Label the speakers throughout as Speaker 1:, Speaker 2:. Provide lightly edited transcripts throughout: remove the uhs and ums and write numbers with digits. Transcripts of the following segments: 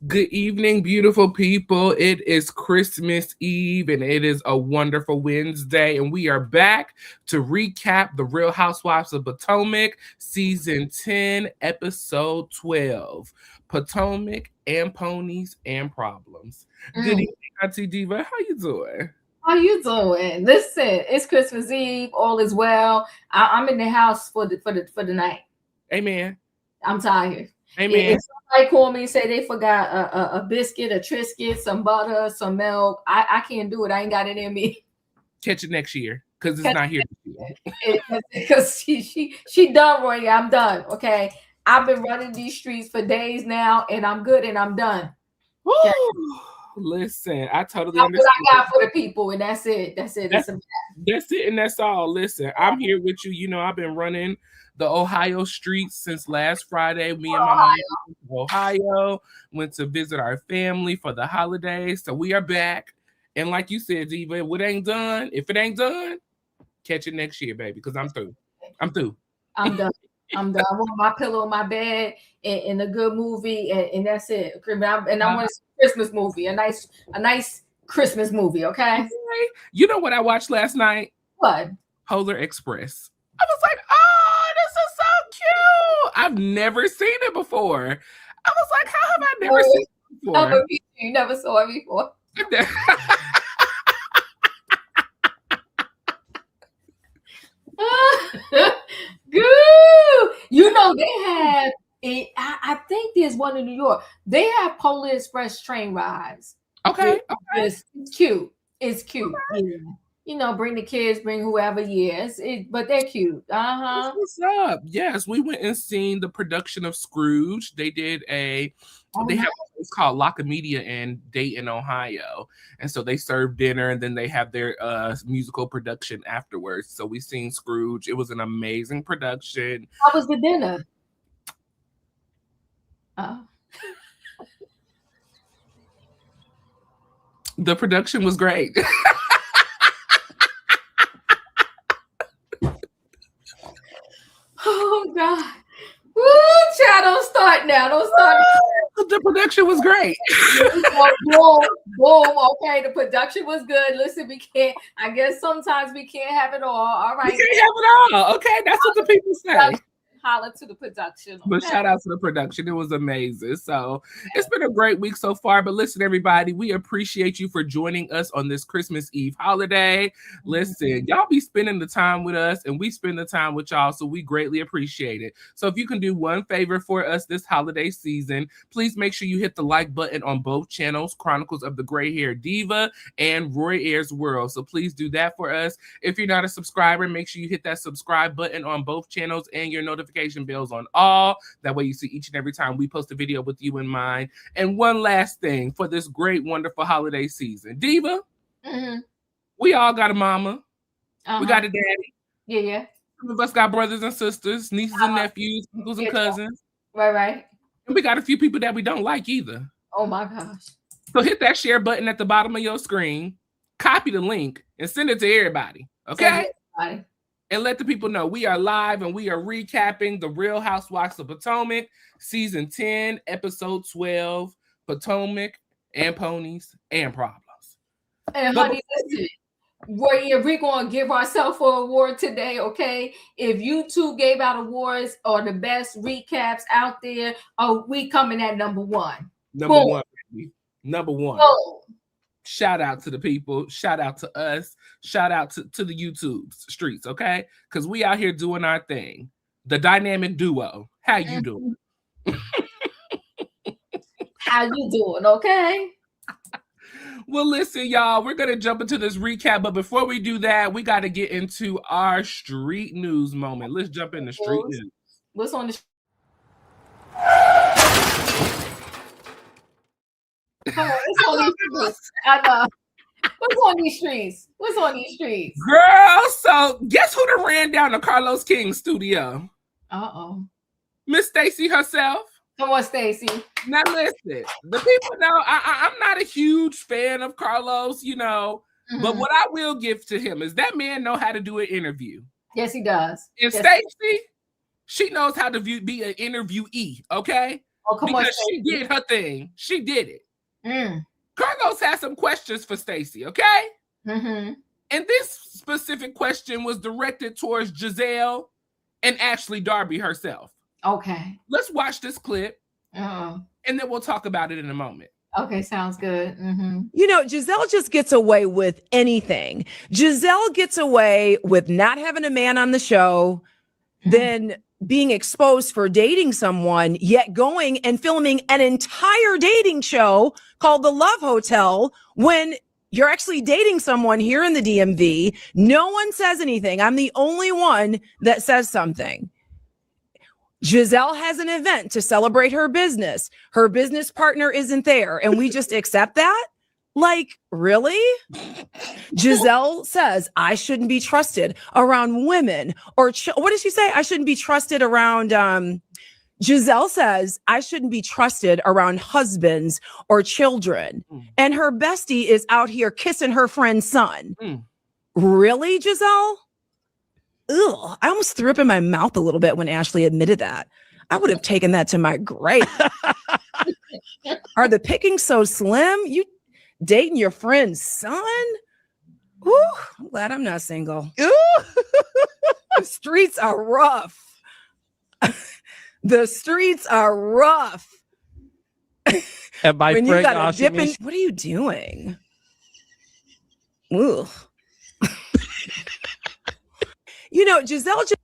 Speaker 1: Good evening, beautiful people. It is Christmas Eve and it is a wonderful Wednesday, and we are back to recap The Real Housewives of Potomac, Season 10, Episode 12, Potomac and Ponies and Problems. Good evening, Auntie Diva. How you doing?
Speaker 2: How you doing? Listen, it's Christmas Eve. All is well. I'm in the house for the night.
Speaker 1: Amen.
Speaker 2: I'm tired.
Speaker 1: Amen.
Speaker 2: If somebody call me and say they forgot a biscuit, a Triscuit, some butter, some milk, I can't do it. I ain't got it in me.
Speaker 1: Catch it next year because it's not here this
Speaker 2: year. Because she done, Roy. I'm done. Okay. I've been running these streets for days now, and I'm good and I'm done.
Speaker 1: Okay? Listen, I totally understand.
Speaker 2: What I got for the people, and that's it. That's it.
Speaker 1: That's it, and that's all. Listen, I'm here with you. You know, I've been running the Ohio streets since last Friday. Me and my mom went to Ohio, went to visit our family for the holidays. So we are back. And like you said, Diva, if it ain't done, catch it next year, baby, because I'm through. I'm through.
Speaker 2: I'm done. I'm done. I want my pillow in my bed and a good movie, and that's it. And I want a Christmas movie, a nice Christmas movie. Okay.
Speaker 1: You know what I watched last night?
Speaker 2: What?
Speaker 1: Polar Express. I was like, oh, this is so cute. I've never seen it before. I was like, how have I never seen it before?
Speaker 2: You never saw it before. Good. You know they have it. I think there's one in New York. They have Polar Express train rides.
Speaker 1: Okay.
Speaker 2: It's cute. It's cute. Okay. Yeah. You know, bring the kids, bring whoever. Yes, but they're cute.
Speaker 1: What's up? Yes, we went and seen the production of Scrooge. They did they have it's called Lockamedia in Dayton, Ohio, and so they serve dinner and then they have their musical production afterwards. So we seen Scrooge. It was an amazing production.
Speaker 2: How was the dinner?
Speaker 1: The production was great.
Speaker 2: Oh God. Woo, child, don't start now. Don't start.
Speaker 1: The production was great.
Speaker 2: Boom. Okay, the production was good. Listen, we can't. I guess sometimes we can't have it all. All right.
Speaker 1: We can't have it all. Okay, that's what the people say.
Speaker 2: Holler to the production. Okay?
Speaker 1: But shout out to the production. It was amazing. So it's been a great week so far. But listen, everybody, we appreciate you for joining us on this Christmas Eve holiday. Listen, y'all be spending the time with us and we spend the time with y'all. So we greatly appreciate it. So if you can do one favor for us this holiday season, please make sure you hit the like button on both channels, Chronicles of the Gray Hair Diva and Royaire's World. So please do that for us. If you're not a subscriber, make sure you hit that subscribe button on both channels and your notification bells on all. That way you see each and every time we post a video with you in mind. And one last thing for this great, wonderful holiday season. Diva, we all got a mama. We got a daddy.
Speaker 2: Yeah.
Speaker 1: Some of us got brothers and sisters, nieces and nephews, uncles and cousins.
Speaker 2: Right.
Speaker 1: And we got a few people that we don't like either.
Speaker 2: Oh my gosh.
Speaker 1: So hit that share button at the bottom of your screen, copy the link, and send it to everybody. Okay? And let the people know we are live and we are recapping The Real Housewives of Potomac, Season 10, Episode 12, Potomac and Ponies and Problems.
Speaker 2: And honey, listen, we're going to give ourselves an award today, okay? If YouTube gave out awards or the best recaps out there, we coming at number one.
Speaker 1: Number one, baby. Number one.
Speaker 2: Boom.
Speaker 1: Shout out to the people. Shout out to us. Shout out to the YouTube streets, okay? Because we out here doing our thing. The dynamic duo. How you doing?
Speaker 2: How you doing, okay?
Speaker 1: Well, listen, y'all. We're going to jump into this recap. But before we do that, we got to get into our street news moment. Let's jump into street news.
Speaker 2: What's on the Come on, what's on these streets? I know. What's on these streets?
Speaker 1: Girl, so guess who done ran down the Carlos King studio? Miss Stacy herself.
Speaker 2: Come on, Stacy.
Speaker 1: Now listen, the people know I'm not a huge fan of Carlos, you know, but what I will give to him is that man know how to do an interview.
Speaker 2: Yes, he does.
Speaker 1: And Stacy, she knows how to be an interviewee, okay?
Speaker 2: Oh, come on,
Speaker 1: because she
Speaker 2: Stacey.
Speaker 1: did her thing. She did it.
Speaker 2: Mm.
Speaker 1: Carlos has some questions for Stacey, okay?
Speaker 2: Mm-hmm.
Speaker 1: And this specific question was directed towards Giselle and Ashley Darby herself.
Speaker 2: Okay.
Speaker 1: Let's watch this clip,
Speaker 2: Uh-oh.
Speaker 1: and then we'll talk about it in a moment.
Speaker 2: Okay, sounds good. Mm-hmm.
Speaker 3: You know, Giselle just gets away with anything. Giselle gets away with not having a man on the show, then being exposed for dating someone, yet going and filming an entire dating show called The Love Hotel when you're actually dating someone here in the DMV. No one says anything. I'm the only one that says something. Giselle has an event to celebrate her business. Her business partner isn't there, and we just accept that? Like, really? Giselle says, I shouldn't be trusted around women or what did she say? I shouldn't be trusted around, Giselle says, I shouldn't be trusted around husbands or children. And her bestie is out here kissing her friend's son. Really, Giselle? Ugh, I almost threw up in my mouth a little bit when Ashley admitted that. I would have taken that to my grave. Are the pickings so slim? You dating your friend's son? Ooh, I'm glad I'm not single. The streets are rough. The streets are rough.
Speaker 4: And my
Speaker 3: when you
Speaker 4: friend
Speaker 3: got a dip in,
Speaker 4: Ashley,
Speaker 3: what are you doing? Ooh. You know, Giselle just.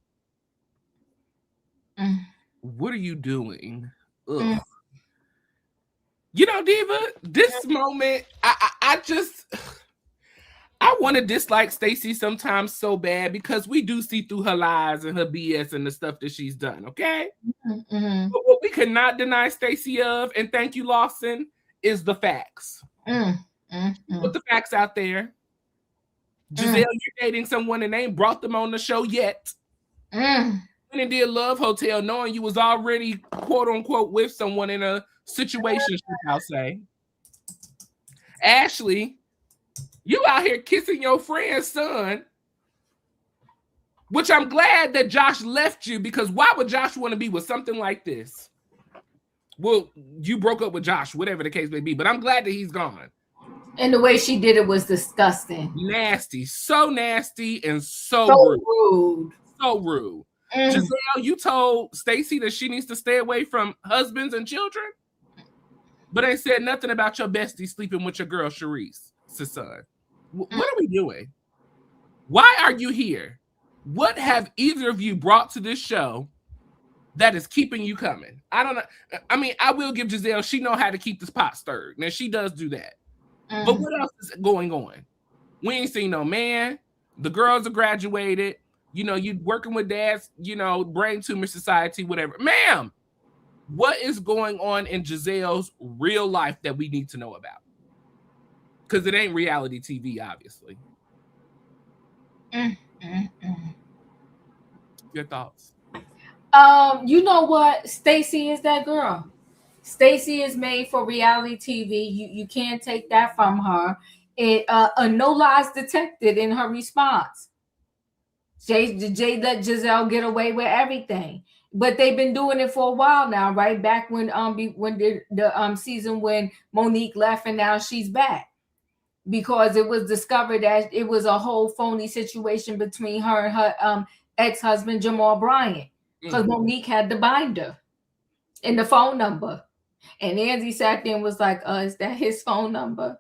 Speaker 1: What are you doing? Ugh. You know, Diva, this moment, I want to dislike Stacey sometimes so bad because we do see through her lies and her BS and the stuff that she's done, okay?
Speaker 2: Mm-hmm.
Speaker 1: But what we cannot deny Stacey of, and thank you, Lawson, is the facts. Put the facts out there. Giselle, you're dating someone and they ain't brought them on the show yet. And did Love Hotel knowing you was already, quote unquote, with someone in a situation, I'll say. Ashley, you out here kissing your friend's son, which I'm glad that Josh left you, because why would Josh want to be with something like this? Well, you broke up with Josh, whatever the case may be, but I'm glad that he's gone.
Speaker 2: And the way she did it was disgusting.
Speaker 1: Nasty. So nasty and so
Speaker 2: rude.
Speaker 1: So rude. Giselle, you told Stacey that she needs to stay away from husbands and children, but ain't said nothing about your bestie sleeping with your girl, Sharice's son. What are we doing? Why are you here? What have either of you brought to this show that is keeping you coming? I don't know. I mean, I will give Giselle, she know how to keep this pot stirred. Now, she does do that. But what else is going on? We ain't seen no man. The girls are graduated. You know, you working with dads, you know, brain tumor society, whatever. Ma'am, what is going on in Giselle's real life that we need to know about? Because it ain't reality TV, obviously. Your thoughts?
Speaker 2: You know what? Stacey is that girl. Stacey is made for reality TV. You can't take that from her. No lies detected in her response. Jay let Giselle get away with everything, but they've been doing it for a while now, right? Back when the season when Monique left, and now she's back because it was discovered that it was a whole phony situation between her and her ex-husband Jamal Bryant, because Monique had the binder and the phone number. And Angie sat there and was like, is that his phone number?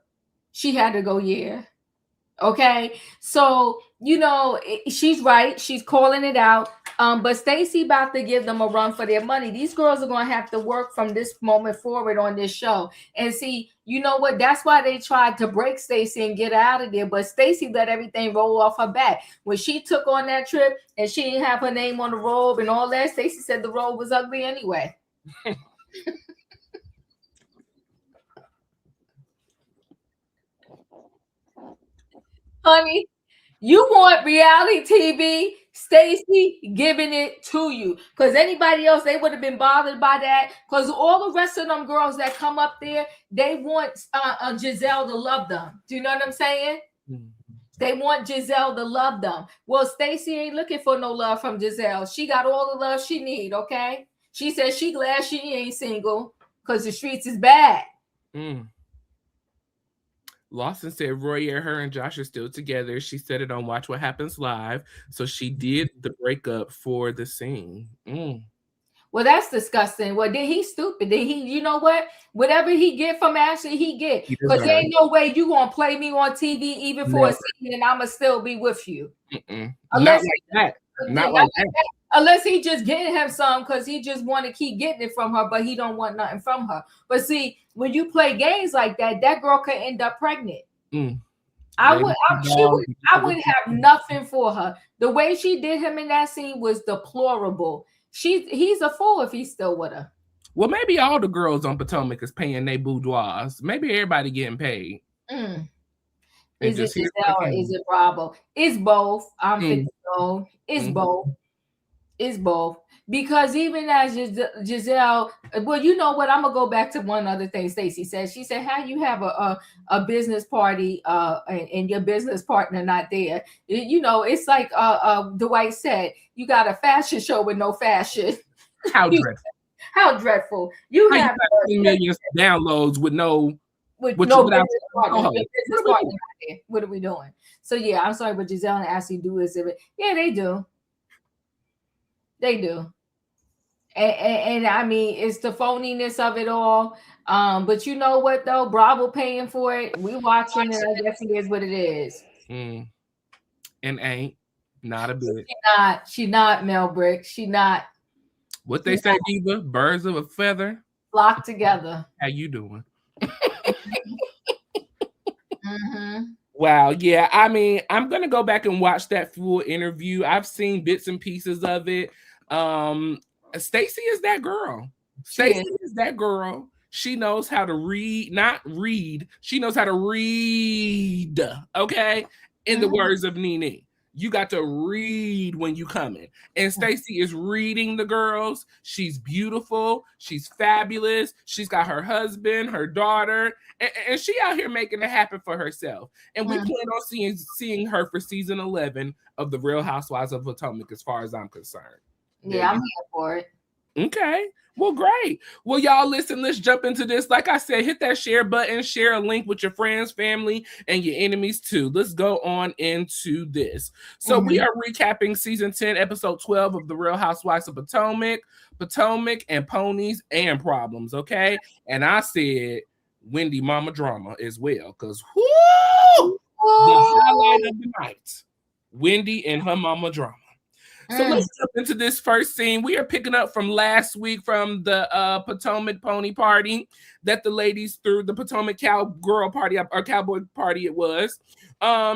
Speaker 2: She had to go, yeah. Okay. So, you know, she's right. She's calling it out. But Stacey about to give them a run for their money. These girls are going to have to work from this moment forward on this show. And see, you know what? That's why they tried to break Stacey and get out of there. But Stacey let everything roll off her back. When she took on that trip and she didn't have her name on the robe and all that, Stacey said the robe was ugly anyway. Honey, you want reality TV, Stacey giving it to you. Because anybody else, they would have been bothered by that. Because all the rest of them girls that come up there, they want Giselle to love them. Do you know what I'm saying? They want Giselle to love them. Well, Stacey ain't looking for no love from Giselle. She got all the love she need, okay? She says she glad she ain't single. because the streets is bad.
Speaker 1: Lawson said Royaire, her and Josh are still together. She said it on Watch What Happens Live. So she did the breakup for the scene.
Speaker 2: Well, that's disgusting. Well, then he's stupid. Then he, you know what? Whatever he get from Ashley, he get. Because there ain't no way you gonna play me on TV even for a scene and I'ma still be with you.
Speaker 1: Unless not like that.
Speaker 2: Unless he just getting him some because he just want to keep getting it from her, but he don't want nothing from her. But see, when you play games like that, that girl could end up pregnant. I wouldn't have nothing for her. The way she did him in that scene was deplorable. He's a fool if he's still with her.
Speaker 1: Well, maybe all the girls on Potomac is paying their boudoirs. Maybe everybody getting paid.
Speaker 2: Is it Giselle or is it Bravo? It's both. I'm 50 years old. It's both. It's both. Because even as Giselle, well, you know what? I'm gonna go back to one other thing Stacey said. She said, how you have a business party and your business partner not there? You know, it's like Dwight said, you got a fashion show with no fashion.
Speaker 1: How dreadful.
Speaker 2: How dreadful. You have
Speaker 1: millions of downloads with no
Speaker 2: business partner. Business partner not there. What are we doing? So yeah, I'm sorry, but Giselle and Ashley do is yeah, they do. They do. And I mean, it's the phoniness of it all. But you know what, though? Bravo paying for it. We watching it. I guess it is what it is.
Speaker 1: And ain't. Not a bit.
Speaker 2: She not Mel Brick. She not.
Speaker 1: What they say, Diva? Birds of a feather.
Speaker 2: Flock together.
Speaker 1: How you doing? Wow. Yeah. I mean, I'm going to go back and watch that full interview. I've seen bits and pieces of it. Stacey is that girl. Stacey is that girl. She knows how to not read. She knows how to read. Okay. In the words of Nene, you got to read when you come in. And Stacey is reading the girls. She's beautiful. She's fabulous. She's got her husband, her daughter, and she out here making it happen for herself. And we plan on seeing her for season 11 of The Real Housewives of Potomac, as far as I'm concerned.
Speaker 2: Yeah, I'm here for it.
Speaker 1: Okay. Well, great. Well, y'all, listen, let's jump into this. Like I said, hit that share button, share a link with your friends, family, and your enemies too. Let's go on into this. So we are recapping season 10, episode 12 of The Real Housewives of Potomac, Potomac and Ponies and Problems, okay? And I said Wendy Mama Drama as well, because the highlight of the night, Wendy and her mama drama. So let's jump into this first scene. We are picking up from last week from the Potomac Pony Party that the ladies threw, the Potomac Cowgirl Party, or Cowboy Party it was.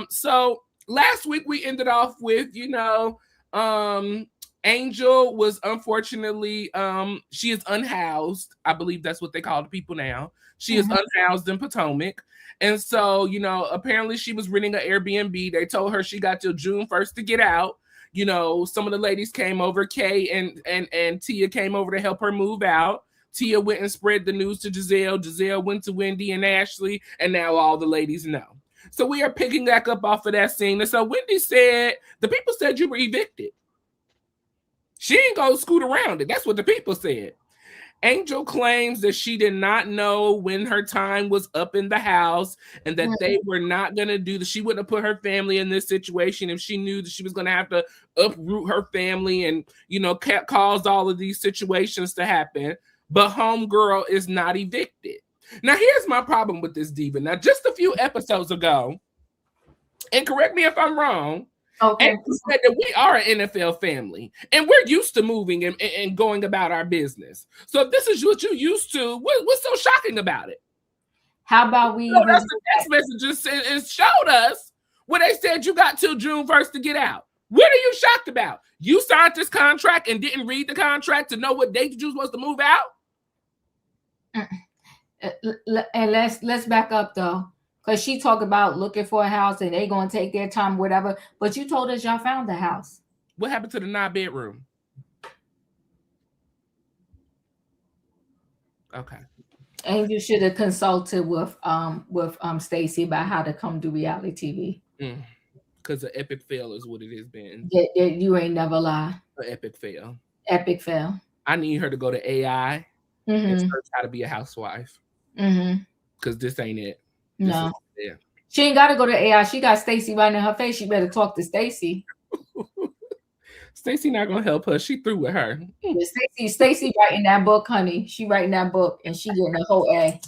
Speaker 1: So last week we ended off with, Angel was unfortunately, she is unhoused. I believe that's what they call the people now. She is unhoused in Potomac. And so, apparently she was renting an Airbnb. They told her she got till June 1st to get out. Some of the ladies came over. Kay and Tia came over to help her move out. Tia went and spread the news to Giselle. Giselle went to Wendy and Ashley, and now all the ladies know. So we are picking back up off of that scene. And so Wendy said, the people said you were evicted. She ain't gonna scoot around it. That's what the people said. Angel claims that she did not know when her time was up in the house and that they were not going to do this. She wouldn't have put her family in this situation if she knew that she was going to have to uproot her family and, caused all of these situations to happen. But homegirl is not evicted. Now, here's my problem with this diva. Now, just a few episodes ago, and correct me if I'm wrong, okay, and said that we are an NFL family and we're used to moving and going about our business. So if this is what you're used to, what's so shocking about it?
Speaker 2: How about we?
Speaker 1: That's the text messages and showed us where they said you got till June 1st to get out. What are you shocked about? You signed this contract and didn't read the contract to know what date you were supposed to move out?
Speaker 2: And let's back up though. Because she talked about looking for a house and they going to take their time, whatever. But you told us y'all found the house.
Speaker 1: What happened to the 9-bedroom? Okay.
Speaker 2: And you should have consulted with Stacey about how to come do reality
Speaker 1: TV. Because the epic fail is what it has been.
Speaker 2: You ain't never lie.
Speaker 1: An epic fail.
Speaker 2: Epic fail.
Speaker 1: I need her to go to AI and search how to be a housewife. Because this ain't it.
Speaker 2: No. She ain't got to go to AI. She got Stacey right in her face. She better talk to Stacey.
Speaker 1: Stacey not gonna help her. She through with her.
Speaker 2: Stacey writing that book, honey. She writing that book, and she getting a whole A.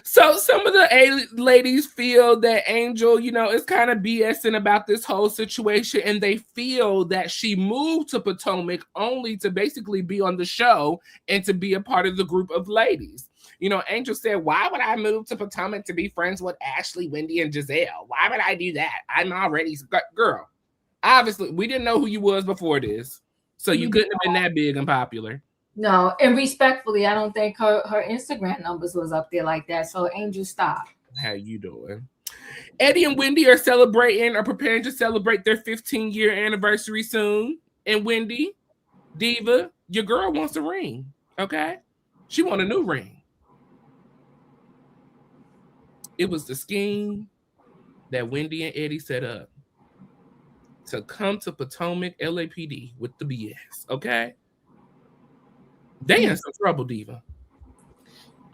Speaker 1: So some of the ladies feel that Angel, is kind of BSing about this whole situation, and they feel that she moved to Potomac only to basically be on the show and to be a part of the group of ladies. Angel said, "Why would I move to Potomac to be friends with Ashley, Wendy, and Giselle? Why would I do that? I'm already girl. Obviously, we didn't know who you was before this, so you couldn't have been that big and popular."
Speaker 2: No, and respectfully, I don't think her Instagram numbers was up there like that. So Angel, stop.
Speaker 1: How you doing? Eddie and Wendy are preparing to celebrate their 15-year anniversary soon. And Wendy, Diva, your girl wants a ring, okay? She want a new ring. It was the scheme that Wendy and Eddie set up to come to Potomac LAPD with the BS, okay? They in some trouble, Diva.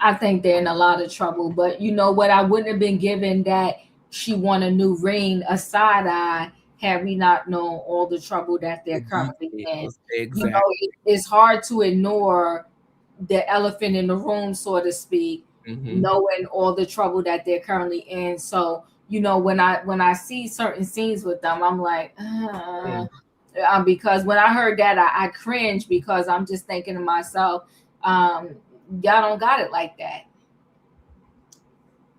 Speaker 2: I think they're in a lot of trouble, but you know what? I wouldn't have been given that she won a new ring a side eye had we not known all the trouble that they're currently in.
Speaker 1: Exactly.
Speaker 2: It's hard to ignore the elephant in the room, so to speak, knowing all the trouble that they're currently in. So, when I see certain scenes with them, I'm like, because when I heard that, I cringe, because I'm just thinking to myself, y'all don't got it like that.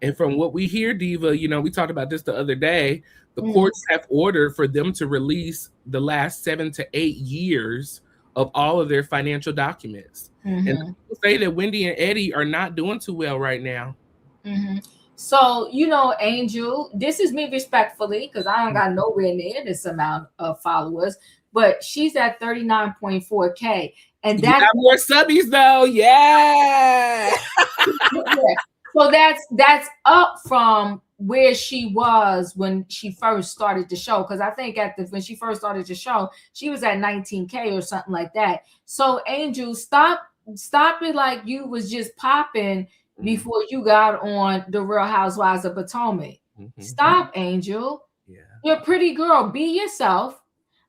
Speaker 1: And from what we hear, Diva, we talked about this the other day, the courts have ordered for them to release the last 7 to 8 years of all of their financial documents. And people say that Wendy and Eddie are not doing too well right now.
Speaker 2: So, Angel, this is me respectfully, because I don't got nowhere near this amount of followers, but she's at 39.4K. And that's
Speaker 1: got more subbies though. Yeah.
Speaker 2: So that's up from where she was when she first started the show. Because I think when she first started the show, she was at 19K or something like that. So Angel, stop it like you was just popping before you got on the Real Housewives of Potomac. Stop, Angel. Yeah. You're a pretty girl. Be yourself.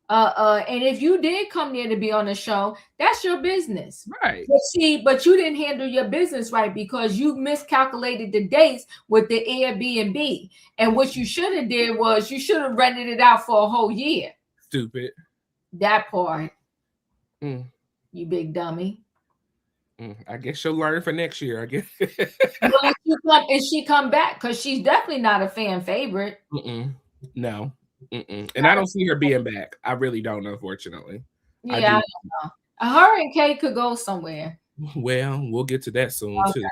Speaker 2: And if you did come there to be on the show, that's your business.
Speaker 1: Right.
Speaker 2: But you didn't handle your business right, because you miscalculated the dates with the Airbnb. And what you should have did was you should have rented it out for a whole year.
Speaker 1: Stupid.
Speaker 2: That part. You big dummy.
Speaker 1: I guess she'll learn for next year, I guess.
Speaker 2: If she come back, because she's definitely not a fan favorite.
Speaker 1: No. And I don't see her being back. I really don't, unfortunately.
Speaker 2: Yeah, I don't know. Her and Kay could go somewhere.
Speaker 1: Well, we'll get to that soon, too.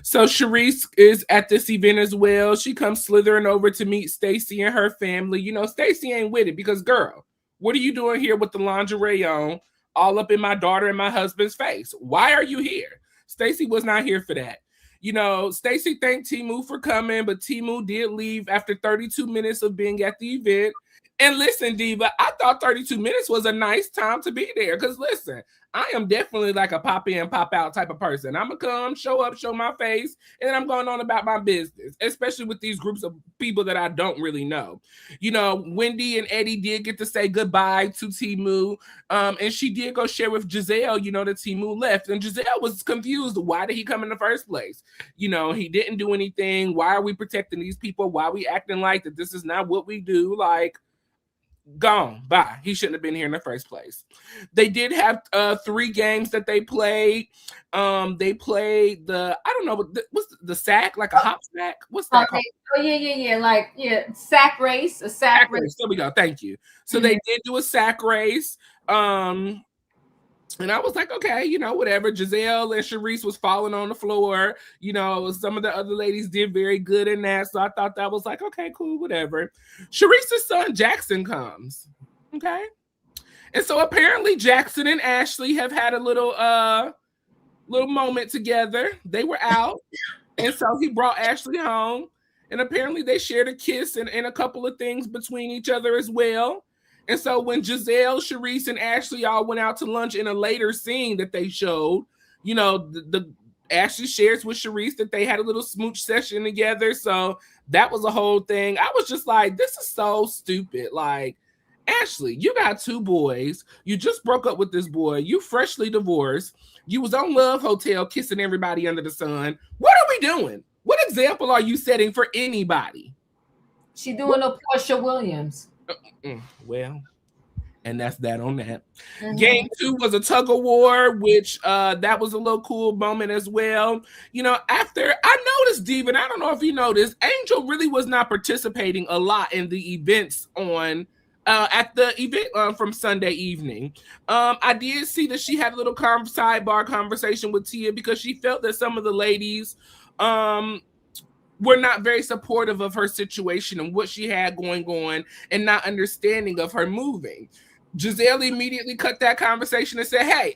Speaker 1: So Sharice is at this event as well. She comes slithering over to meet Stacey and her family. Stacey ain't with it because, girl, what are you doing here with the lingerie on, all up in my daughter and my husband's face? Why are you here? Stacey was not here for that. Stacey thanked Timu for coming, but Timu did leave after 32 minutes of being at the event. And listen, Diva, I thought 32 minutes was a nice time to be there. Because listen, I am definitely like a pop in, pop out type of person. I'm going to come, show up, show my face, and then I'm going on about my business, especially with these groups of people that I don't really know. Wendy and Eddie did get to say goodbye to Timu. And she did go share with Giselle, that Timu left. And Giselle was confused. Why did he come in the first place? He didn't do anything. Why are we protecting these people? Why are we acting like that this is not what we do? Like, gone. Bye. He shouldn't have been here in the first place. They did have 3 games that they played. They played I don't know, what's the sack? Like a hop sack? What's that called?
Speaker 2: Oh, yeah. Sack race. A sack race.
Speaker 1: There we go. Thank you. So they did do a sack race. And I was like, okay, whatever. Giselle and Sharice was falling on the floor. Some of the other ladies did very good in that. So I thought that was like, okay, cool, whatever. Sharice's son, Jackson, comes. Okay. And so apparently Jackson and Ashley have had a little moment together. They were out. And so he brought Ashley home. And apparently they shared a kiss and a couple of things between each other as well. And so when Giselle, Sharice, and Ashley all went out to lunch in a later scene that they showed, the Ashley shares with Sharice that they had a little smooch session together. So that was a whole thing. I was just like, this is so stupid. Like, Ashley, you got 2 boys. You just broke up with this boy. You freshly divorced. You was on Love Hotel kissing everybody under the sun. What are we doing? What example are you setting for anybody?
Speaker 2: She doing a Portia Williams.
Speaker 1: Well, and that's that on that. Game 2 was a tug of war, which that was a little cool moment as well. After I noticed, Diva, and I don't know if you noticed, Angel really was not participating a lot in the events on at the event from Sunday evening. I did see that she had a little sidebar conversation with Tia because she felt that some of the ladies were not very supportive of her situation and what she had going on and not understanding of her moving. Giselle immediately cut that conversation and said, hey,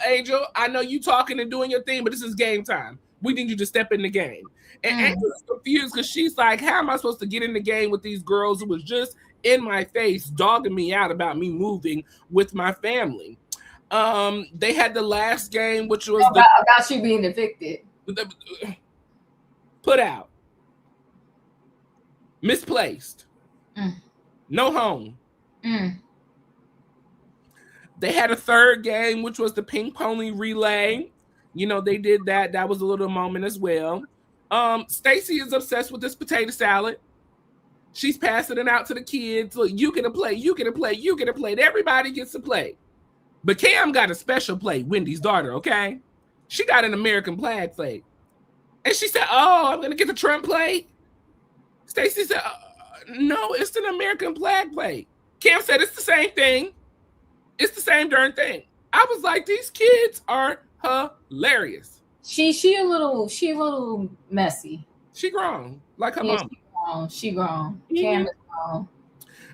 Speaker 1: Angel, I know you talking and doing your thing, but this is game time. We need you to step in the game. And Angel was confused because she's like, how am I supposed to get in the game with these girls who was just in my face, dogging me out about me moving with my family? They had the last game, which was
Speaker 2: about you being evicted.
Speaker 1: Put out. Misplaced. No home. They had a third game, which was the pink pony relay. They did that. That was a little moment as well. Stacy is obsessed with this potato salad. She's passing it out to the kids. Look, you get a plate, you get a plate, you get a plate. Everybody gets a plate. But Cam got a special plate, Wendy's daughter, okay? She got an American flag plate. And she said, oh, I'm going to get the Trump plate. Stacy said, no, it's an American flag plate. Cam said, it's the same thing. It's the same darn thing. I was like, these kids are hilarious.
Speaker 2: She a little messy.
Speaker 1: She grown. Like her mom.
Speaker 2: She grown. Cam is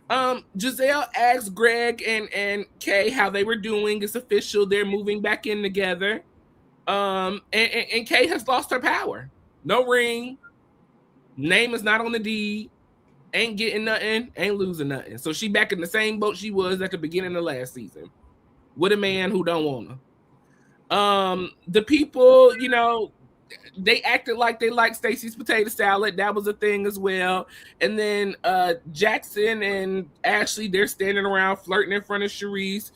Speaker 2: grown.
Speaker 1: Giselle asked Greg and Kay how they were doing. It's official. They're moving back in together. And Kay has lost her power. No ring. Name is not on the deed. Ain't getting nothing. Ain't losing nothing. So she back in the same boat she was at the beginning of last season. With a man who don't want her. The people, they acted like they liked Stacey's potato salad. That was a thing as well. And then Jackson and Ashley, they're standing around flirting in front of Sharice.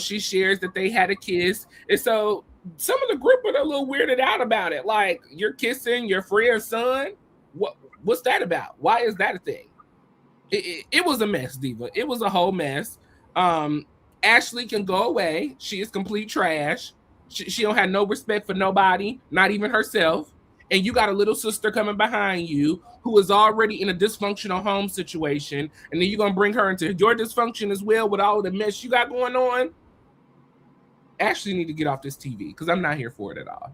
Speaker 1: She shares that they had a kiss. And so some of the group are a little weirded out about it. Like, you're kissing your friend's son? What's that about? Why is that a thing? It was a mess, Diva. It was a whole mess. Ashley can go away. She is complete trash. She don't have no respect for nobody, not even herself. And you got a little sister coming behind you who is already in a dysfunctional home situation. And then you're going to bring her into your dysfunction as well with all of the mess you got going on. Ashley need to get off this TV because I'm not here for it at all.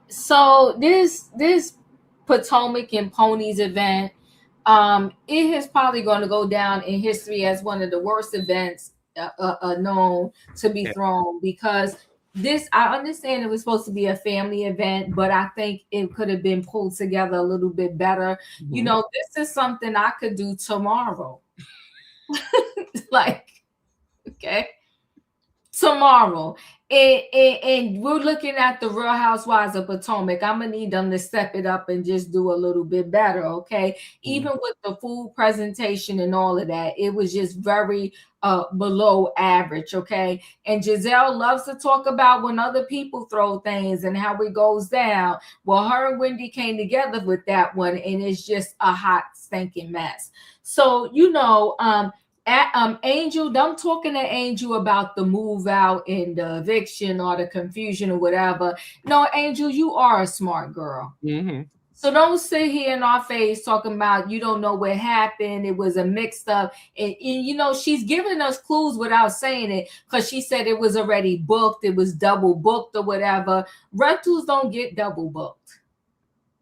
Speaker 2: So this Potomac and Ponies event, it is probably going to go down in history as one of the worst events known to be thrown, because I understand it was supposed to be a family event, but I think it could have been pulled together a little bit better. This is something I could do tomorrow. Tomorrow. And we're looking at the Real Housewives of Potomac. I'm gonna need them to step it up and just do a little bit better, okay? Even with the food presentation and all of that, it was just very below average, okay? And Giselle loves to talk about when other people throw things and how it goes down. Well, her and Wendy came together with that one, and it's just a hot, stinking mess. So, Angel, I'm talking to Angel about the move out and the eviction or the confusion or whatever. No, Angel, you are a smart girl. So don't sit here in our face talking about you don't know what happened. It was a mixed up. And she's giving us clues without saying it, because she said it was already booked. It was double booked or whatever. Rentals don't get double booked.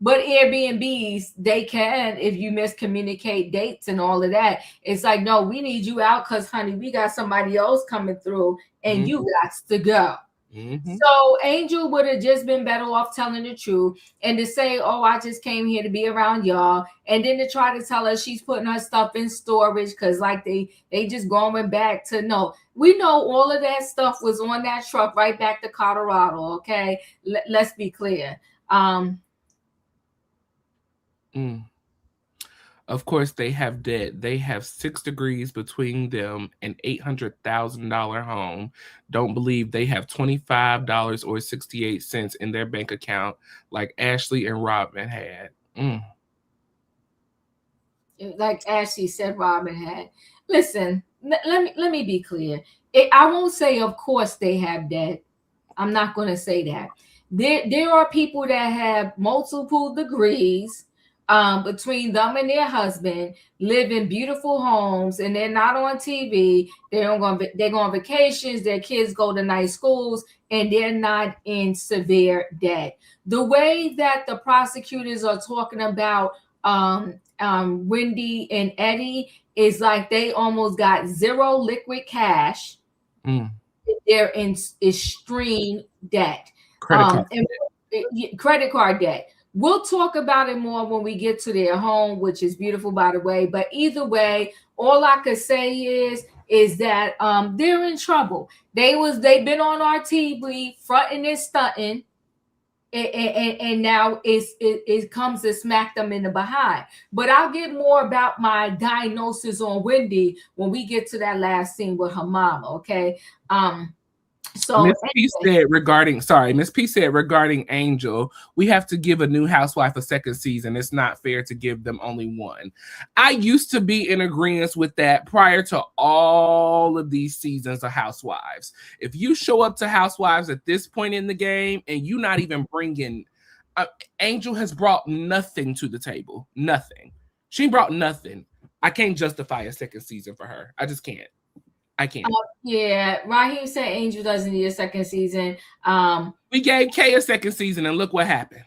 Speaker 2: But Airbnbs, they can, if you miscommunicate dates and all of that. It's like, no, we need you out because, honey, we got somebody else coming through and you got to go. So Angel would have just been better off telling the truth and to say, oh, I just came here to be around y'all. And then to try to tell her she's putting her stuff in storage because like they just going back to no. We know all of that stuff was on that truck right back to Colorado. Okay. Let's be clear.
Speaker 1: Of course, they have debt. They have 6 degrees between them, an $800,000 home. Don't believe they have $25 or 68 cents in their bank account like Ashley and Robin had.
Speaker 2: Like Ashley said, Robin had. Listen, let me be clear. I won't say, of course, they have debt. I'm not going to say that. There are people that have multiple degrees. Between them and their husband, live in beautiful homes, and they're not on TV. They go on vacations. Their kids go to nice schools, and they're not in severe debt. The way that the prosecutors are talking about Wendy and Eddie is like they almost got zero liquid cash. They're in extreme debt, credit card debt. We'll talk about it more when we get to their home, which is beautiful, by the way. But either way, all I could say is that they're in trouble. They've been on our TV fronting and stunting, and now it comes to smack them in the behind. But I'll get more about my diagnosis on when we get to that last scene with her mama. Okay. So
Speaker 1: Miss P said regarding Angel, we have to give a new housewife a second season. It's not fair to give them only one. I used to be in agreement with that prior to all of these seasons of Housewives. If you show up to Housewives at this point in the game and you not even bringing, Angel has brought nothing to the table. Nothing. She brought nothing. I can't justify a second season for her. I just can't. I can't.
Speaker 2: Yeah, Raheem said Angel doesn't need a second season.
Speaker 1: We gave Kay a second season, and look what happened.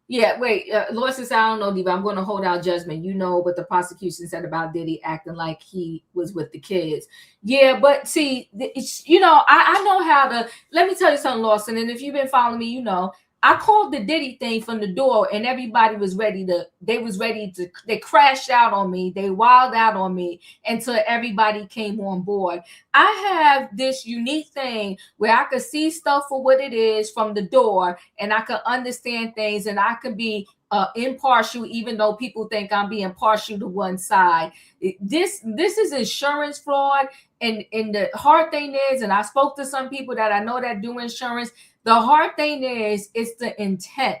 Speaker 2: Yeah, wait. Lois says, I don't know, Diva. I'm going to hold out judgment. You know what the prosecution said about Diddy acting like he was with the kids. Yeah, but see, I know how to. Let me tell you something, Lawson. And if you've been following me, you know. I called the Diddy thing from the door, and everybody was ready to. They crashed out on me. They wilded out on me until everybody came on board. I have this unique thing where I could see stuff for what it is from the door, and I could understand things, and I could be impartial, even though people think I'm being partial to one side. This is insurance fraud, and the hard thing is, and I spoke to some people that I know that do insurance. The hard thing is, it's the intent.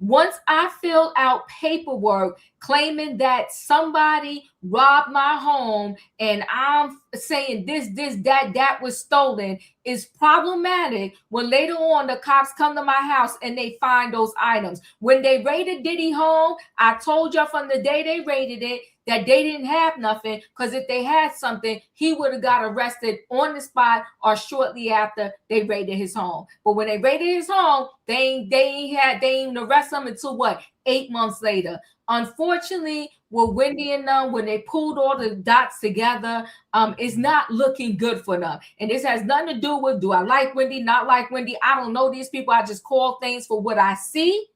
Speaker 2: Once I fill out paperwork claiming that somebody robbed my home and I'm saying that was stolen, is problematic when later on the cops come to my house and they find those items. When they raided Diddy home, I told you from the day they raided it that they didn't have nothing, because if they had something, he would have got arrested on the spot or shortly after they raided his home. But when they raided his home, they didn't arrest him until 8 months later. Unfortunately, with Wendy and them, when they pulled all the dots together, it's not looking good for them. And this has nothing to do with, do I like Wendy, not like Wendy? I don't know these people. I just call things for what I see.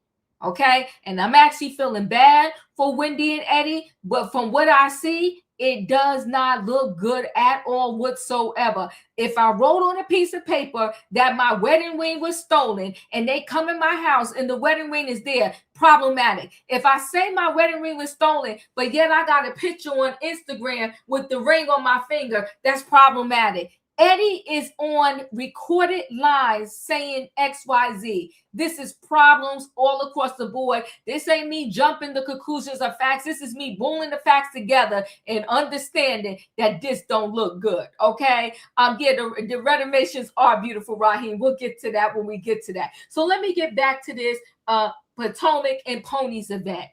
Speaker 2: Okay. And I'm actually feeling bad for Wendy and Eddie, but from what I see, it does not look good at all whatsoever. If I wrote on a piece of paper that my wedding ring was stolen and they come in my house and the wedding ring is there, problematic. If I say my wedding ring was stolen, but yet I got a picture on Instagram with the ring on my finger, that's problematic. Eddie is on recorded lies saying XYZ. This is problems all across the board. This ain't me jumping the conclusions of facts. This is me pulling the facts together and understanding that this don't look good. Okay. The renovations are beautiful, Raheem. We'll get to that when we get to that. So let me get back to this Potomac and Ponies event.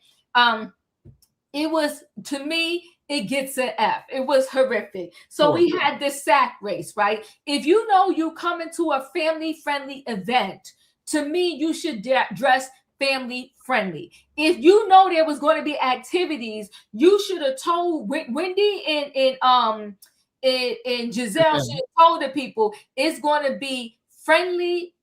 Speaker 2: It was, to me, it gets an F. It was horrific. So we had this sack race, right? If you know you come into a family-friendly event, to me, you should dress family-friendly. If you know there was going to be activities, you should have told Wendy and Giselle should have told the people it's going to be friendly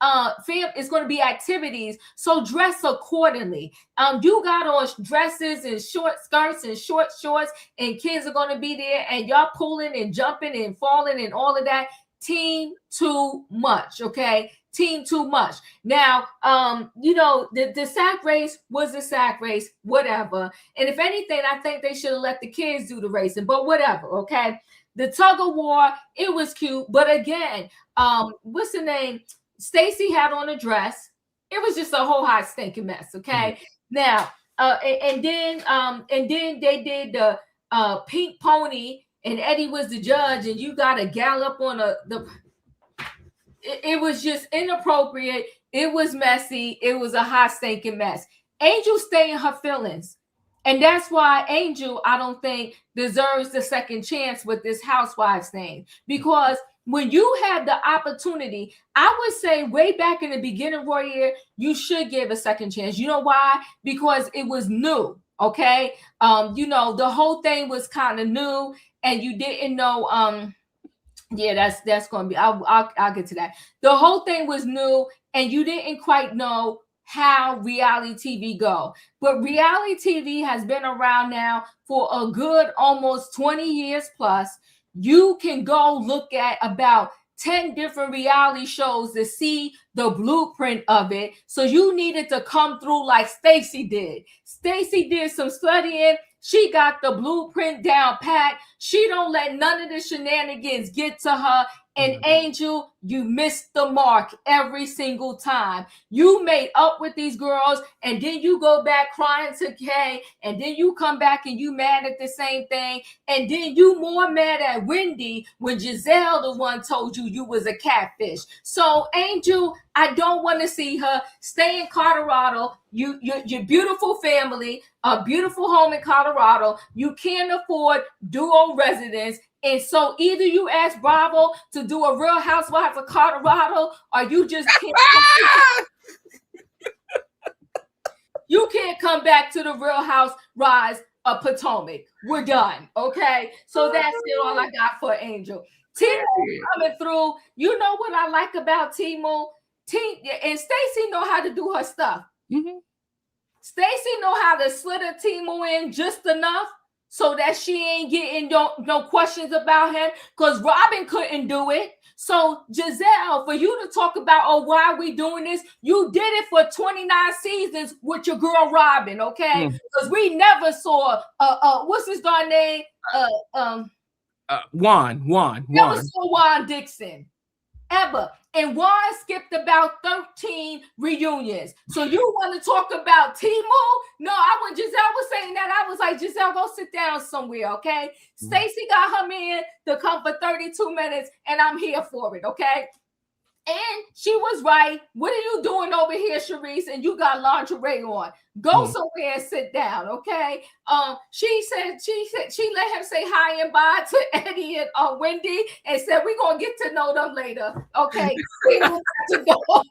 Speaker 2: it's going to be activities, so dress accordingly. You got on dresses and short skirts and short shorts, and kids are going to be there, and y'all pulling and jumping and falling and all of that. Team too much, okay? Team too much. Now, the sack race was a sack race, whatever. And if anything, I think they should have let the kids do the racing, but whatever, okay? The tug of war, it was cute, but again, what's the name? Stacy had on a dress. It was just a whole hot stinking mess, okay? Now, and then they did the pink pony, and Eddie was the judge, and you got to gallop on it was just inappropriate. It was messy. It was a hot stinking mess. Angel stay in her feelings. And that's why Angel, I don't think, deserves the second chance with this Housewives thing. Because when you have the opportunity, I would say way back in the beginning, Royaire, you should give a second chance. You know why? Because it was new, okay? The whole thing was kind of new, and you didn't know. That's going to be. I'll get to that. The whole thing was new, and you didn't quite know how reality TV go. But reality TV has been around now for a good almost 20 years plus. You can go look at about 10 different reality shows to see the blueprint of it. So you needed to come through like Stacy did. Stacy did some studying. She got the blueprint down pat. She don't let none of the shenanigans get to her. And Angel, you missed the mark every single time. You made up with these girls, and then you go back crying to Kay, and then you come back and you mad at the same thing, and then you more mad at Wendy when Giselle, the one, told you was a catfish. So Angel, I don't want to see her. Stay in Colorado. Your beautiful family, a beautiful home in Colorado. You can't afford dual residence. And so either you ask Bravo to do a Real Housewives of Colorado, or you just can't. You can't come back to the Real Housewives of Potomac. We're done, okay? So that's all I got for Angel. Timo coming through. You know what I like about Timo? And Stacy know how to do her stuff.
Speaker 1: Mm-hmm.
Speaker 2: Stacy know how to slit a Timo in just enough so that she ain't getting no questions about him, because Robin couldn't do it. So Giselle, for you to talk about, why are we doing this? You did it for 29 seasons with your girl Robin, okay? Because we never saw what's his darn name?
Speaker 1: Juan.
Speaker 2: Never saw Juan Dixon ever. And Juan skipped about 13 reunions. So you want to talk about Timo? No, when Giselle was saying that, I was like, Giselle, go sit down somewhere, okay? Stacy got her man to come for 32 minutes, and I'm here for it, okay? And she was right. What are you doing over here, Sharice? And you got lingerie on. Go somewhere and sit down, okay? She said she let him say hi and bye to Eddie and Wendy, and said we're gonna get to know them later, okay? We don't have to go.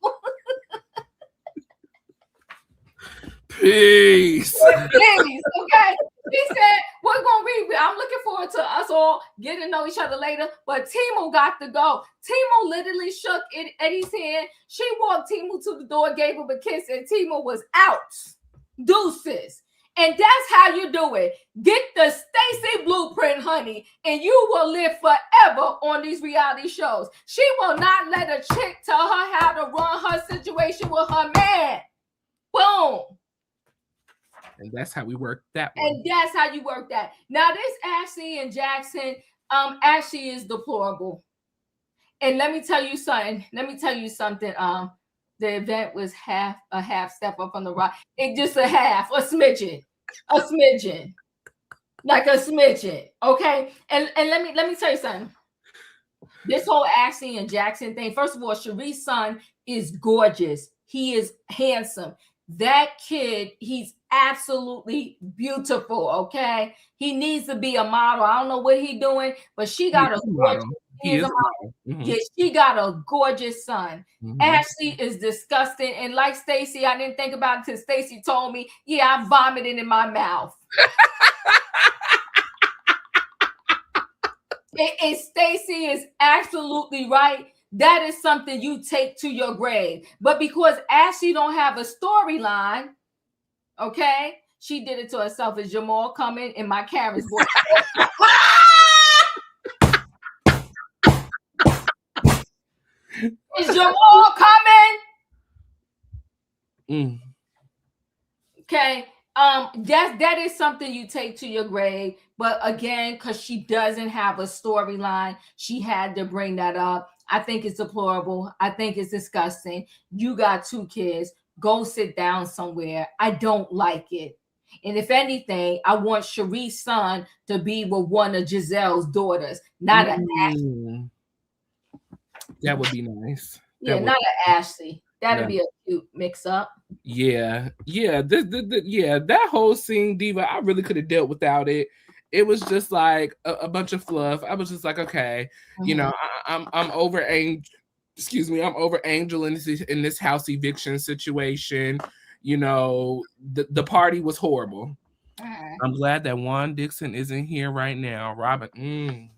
Speaker 1: Peace.
Speaker 2: Okay. He said, we're going to read. I'm looking forward to us all getting to know each other later. But Timo got to go. Timo literally shook Eddie's hand. She walked Timo to the door, gave him a kiss, and Timo was out. Deuces. And that's how you do it. Get the Stacy blueprint, honey, and you will live forever on these reality shows. She will not let a chick tell her how to run her situation with her man. Boom.
Speaker 1: And that's how we work that one.
Speaker 2: And that's how you work that. Now, this Ashley and Jackson, Ashley is deplorable. And let me tell you something. The event was a half step up on the right. It just a smidgen. Like a smidgen. Okay. And let me tell you something. This whole Ashley and Jackson thing, first of all, Sharice's son is gorgeous. He is handsome. That kid, he's absolutely beautiful, okay? He needs to be a model. I don't know what he's doing, but she got a gorgeous Yeah, she got a gorgeous son. Ashley is disgusting. And like Stacy, I didn't think about it until Stacy told me, yeah, I vomited in my mouth. And Stacy is absolutely right. that is something you take to your grave. But because Ashley don't have a storyline, okay, she did it to herself. Is Jamal coming in my Karen's voice? Is Jamal coming? Okay. That is something you take to your grave. But again, because she doesn't have a storyline, she had to bring that up. I think it's deplorable. I think it's disgusting. You got 2 kids. Go sit down somewhere. I don't like it. And if anything, I want Cherie's son to be with one of Giselle's daughters, not an Ashley.
Speaker 1: That would be nice.
Speaker 2: Yeah, not an Ashley. That'd be a cute mix-up.
Speaker 1: Yeah. That whole scene, Diva, I really could have dealt without it. It was just like a bunch of fluff. I was just like, okay, you know, I'm over Angel. Excuse me, I'm over Angel in this house eviction situation. You know, the party was horrible. I'm glad that Juan Dixon isn't here right now. Robin.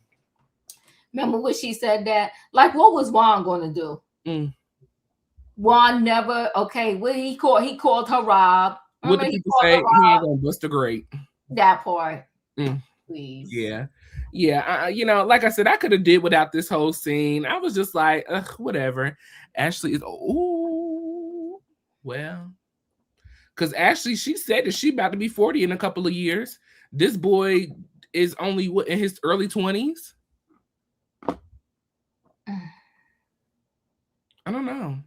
Speaker 2: Remember when she said that? Like, what was Juan going to do? Juan never. Okay, what he called her Rob.
Speaker 1: What did people say? He ain't gonna bust a grape.
Speaker 2: That part. Please.
Speaker 1: Yeah. You know, like I said, I could have did without this whole scene. I was just like, whatever. Ashley is well, because Ashley, she said that she about to be 40 in a couple of years. This boy is only in his early 20s. I don't know.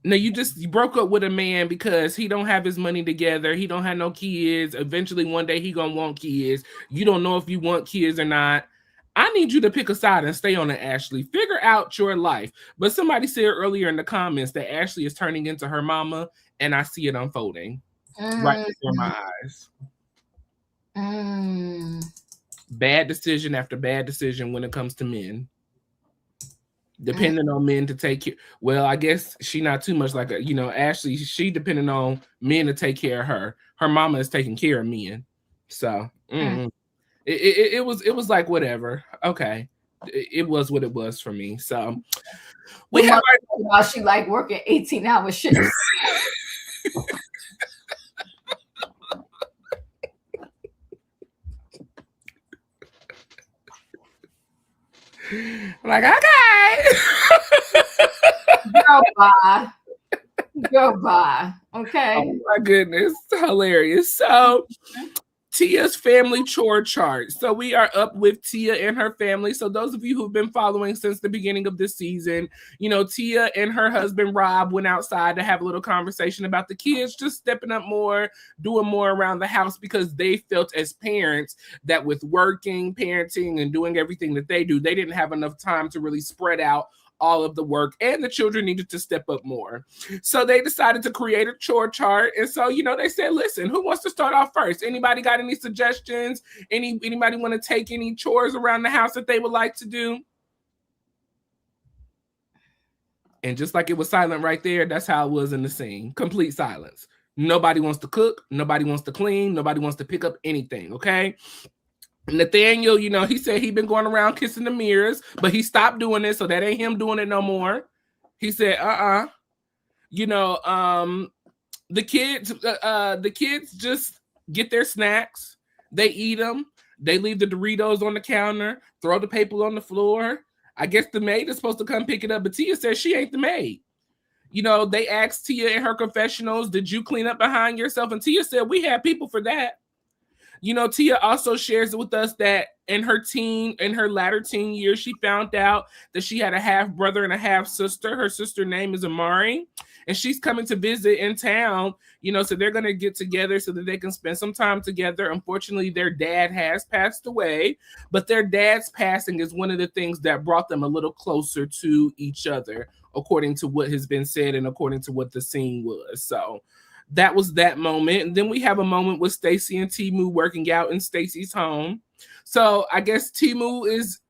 Speaker 1: No, you broke up with a man because he don't have his money together. He don't have no kids. Eventually, one day he gonna want kids. You don't know if you want kids or not. I need you to pick a side and stay on it, Ashley. Figure out your life. But somebody said earlier in the comments that Ashley is turning into her mama, and I see it unfolding right before my eyes. Bad decision after bad decision when it comes to men. Depending on men to take care. Well, I guess she not too much like Ashley. She depending on men to take care of her. Her mama is taking care of men. So it was like whatever. Okay, it was what it was for me. So
Speaker 2: we have she like working 18-hour shifts.
Speaker 1: Like, okay.
Speaker 2: Go bye. Okay.
Speaker 1: Oh my goodness. Hilarious. So Tia's family chore chart. So we are up with Tia and her family. So those of you who've been following since the beginning of this season, you know, Tia and her husband Rob went outside to have a little conversation about the kids just stepping up more, doing more around the house, because they felt as parents that with working, parenting, and doing everything that they do, they didn't have enough time to really spread out all of the work, and the children needed to step up more. So they decided to create a chore chart. And so, you know, they said, listen, who wants to start off first? Anybody got any suggestions? Anybody want to take any chores around the house that they would like to do? And just like it was silent right there, that's how it was in the scene. Complete silence. Nobody wants to cook. Nobody wants to clean. Nobody wants to pick up anything, okay? Nathaniel, you know, he said he'd been going around kissing the mirrors, but he stopped doing it, so that ain't him doing it no more. He said, you know, the kids just get their snacks, they eat them, they leave the Doritos on the counter, throw the paper on the floor. I guess the maid is supposed to come pick it up, but Tia says she ain't the maid. You know, they asked Tia in her confessionals, did you clean up behind yourself? And Tia said, we had people for that. You know, Tia also shares with us that in her latter teen years, she found out that she had a half brother and a half sister. Her sister's name is Amari, and she's coming to visit in town, you know, so they're going to get together so that they can spend some time together. Unfortunately, their dad has passed away, but their dad's passing is one of the things that brought them a little closer to each other, according to what has been said and according to what the scene was. So that was that moment. And then we have a moment with Stacey and Timu working out in Stacey's home. So I guess Timu is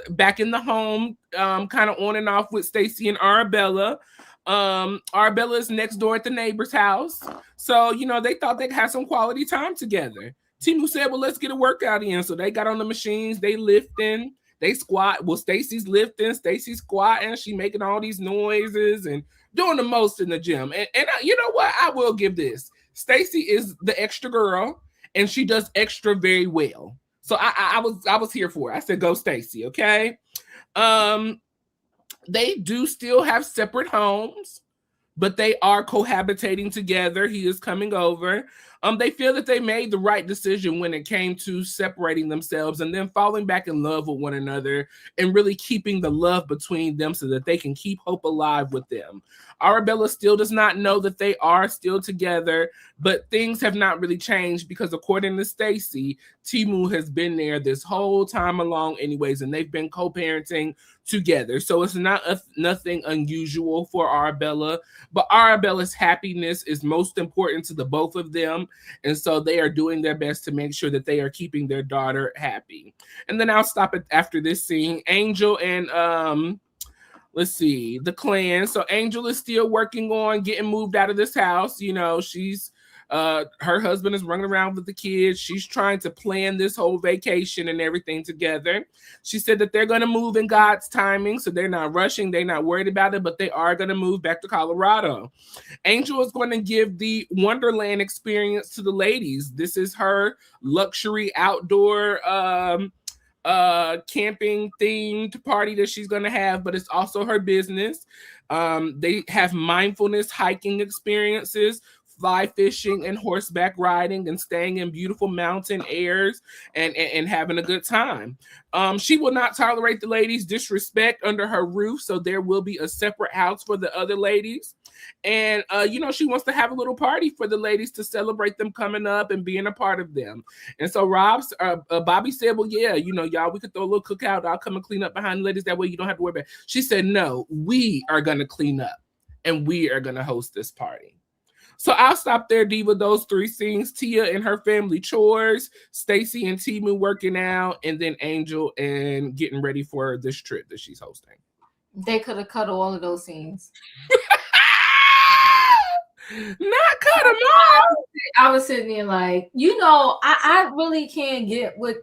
Speaker 1: back in the home, kind of on and off with Stacey and Arabella. Arabella is next door at the neighbor's house. So, you know, they thought they'd have some quality time together. Timu said, well, let's get a workout in. So they got on the machines, they lifting. They squat. Well, Stacy's lifting, Stacy's squatting. She making all these noises and doing the most in the gym. And you know what? I will give this. Stacy is the extra girl, and she does extra very well. So I was here for it. I said, go Stacy, okay? They do still have separate homes, but they are cohabitating together. He is coming over. They feel that they made the right decision when it came to separating themselves and then falling back in love with one another and really keeping the love between them so that they can keep hope alive with them. Arabella still does not know that they are still together, but things have not really changed because according to Stacy, Timu has been there this whole time along anyways, and they've been co-parenting together. So it's not nothing unusual for Arabella, but Arabella's happiness is most important to the both of them. And so they are doing their best to make sure that they are keeping their daughter happy. And then I'll stop it after this scene. Angel and let's see, the clan. So Angel is still working on getting moved out of this house. You know, she's her husband is running around with the kids. She's trying to plan this whole vacation and everything together. She said that they're going to move in God's timing, so they're not rushing. They're not worried about it, but they are going to move back to Colorado. Angel is going to give the Wonderland experience to the ladies. This is her luxury outdoor camping themed party that she's going to have, but it's also her business. They have mindfulness hiking experiences, fly fishing and horseback riding, and staying in beautiful mountain airs and having a good time. She will not tolerate the ladies' disrespect under her roof, so there will be a separate house for the other ladies. And, you know, she wants to have a little party for the ladies to celebrate them coming up and being a part of them. And so Bobby said, well, yeah, you know, y'all, we could throw a little cookout. I'll come and clean up behind the ladies. That way you don't have to worry about it. She said, no, we are going to clean up and we are going to host this party. So I'll stop there, Diva. Those three scenes: Tia and her family chores, Stacy and Timu working out, and then Angel and getting ready for this trip that she's hosting.
Speaker 2: They could have cut all of those scenes.
Speaker 1: Not cut them off.
Speaker 2: I was sitting there like, you know, I really can't get with,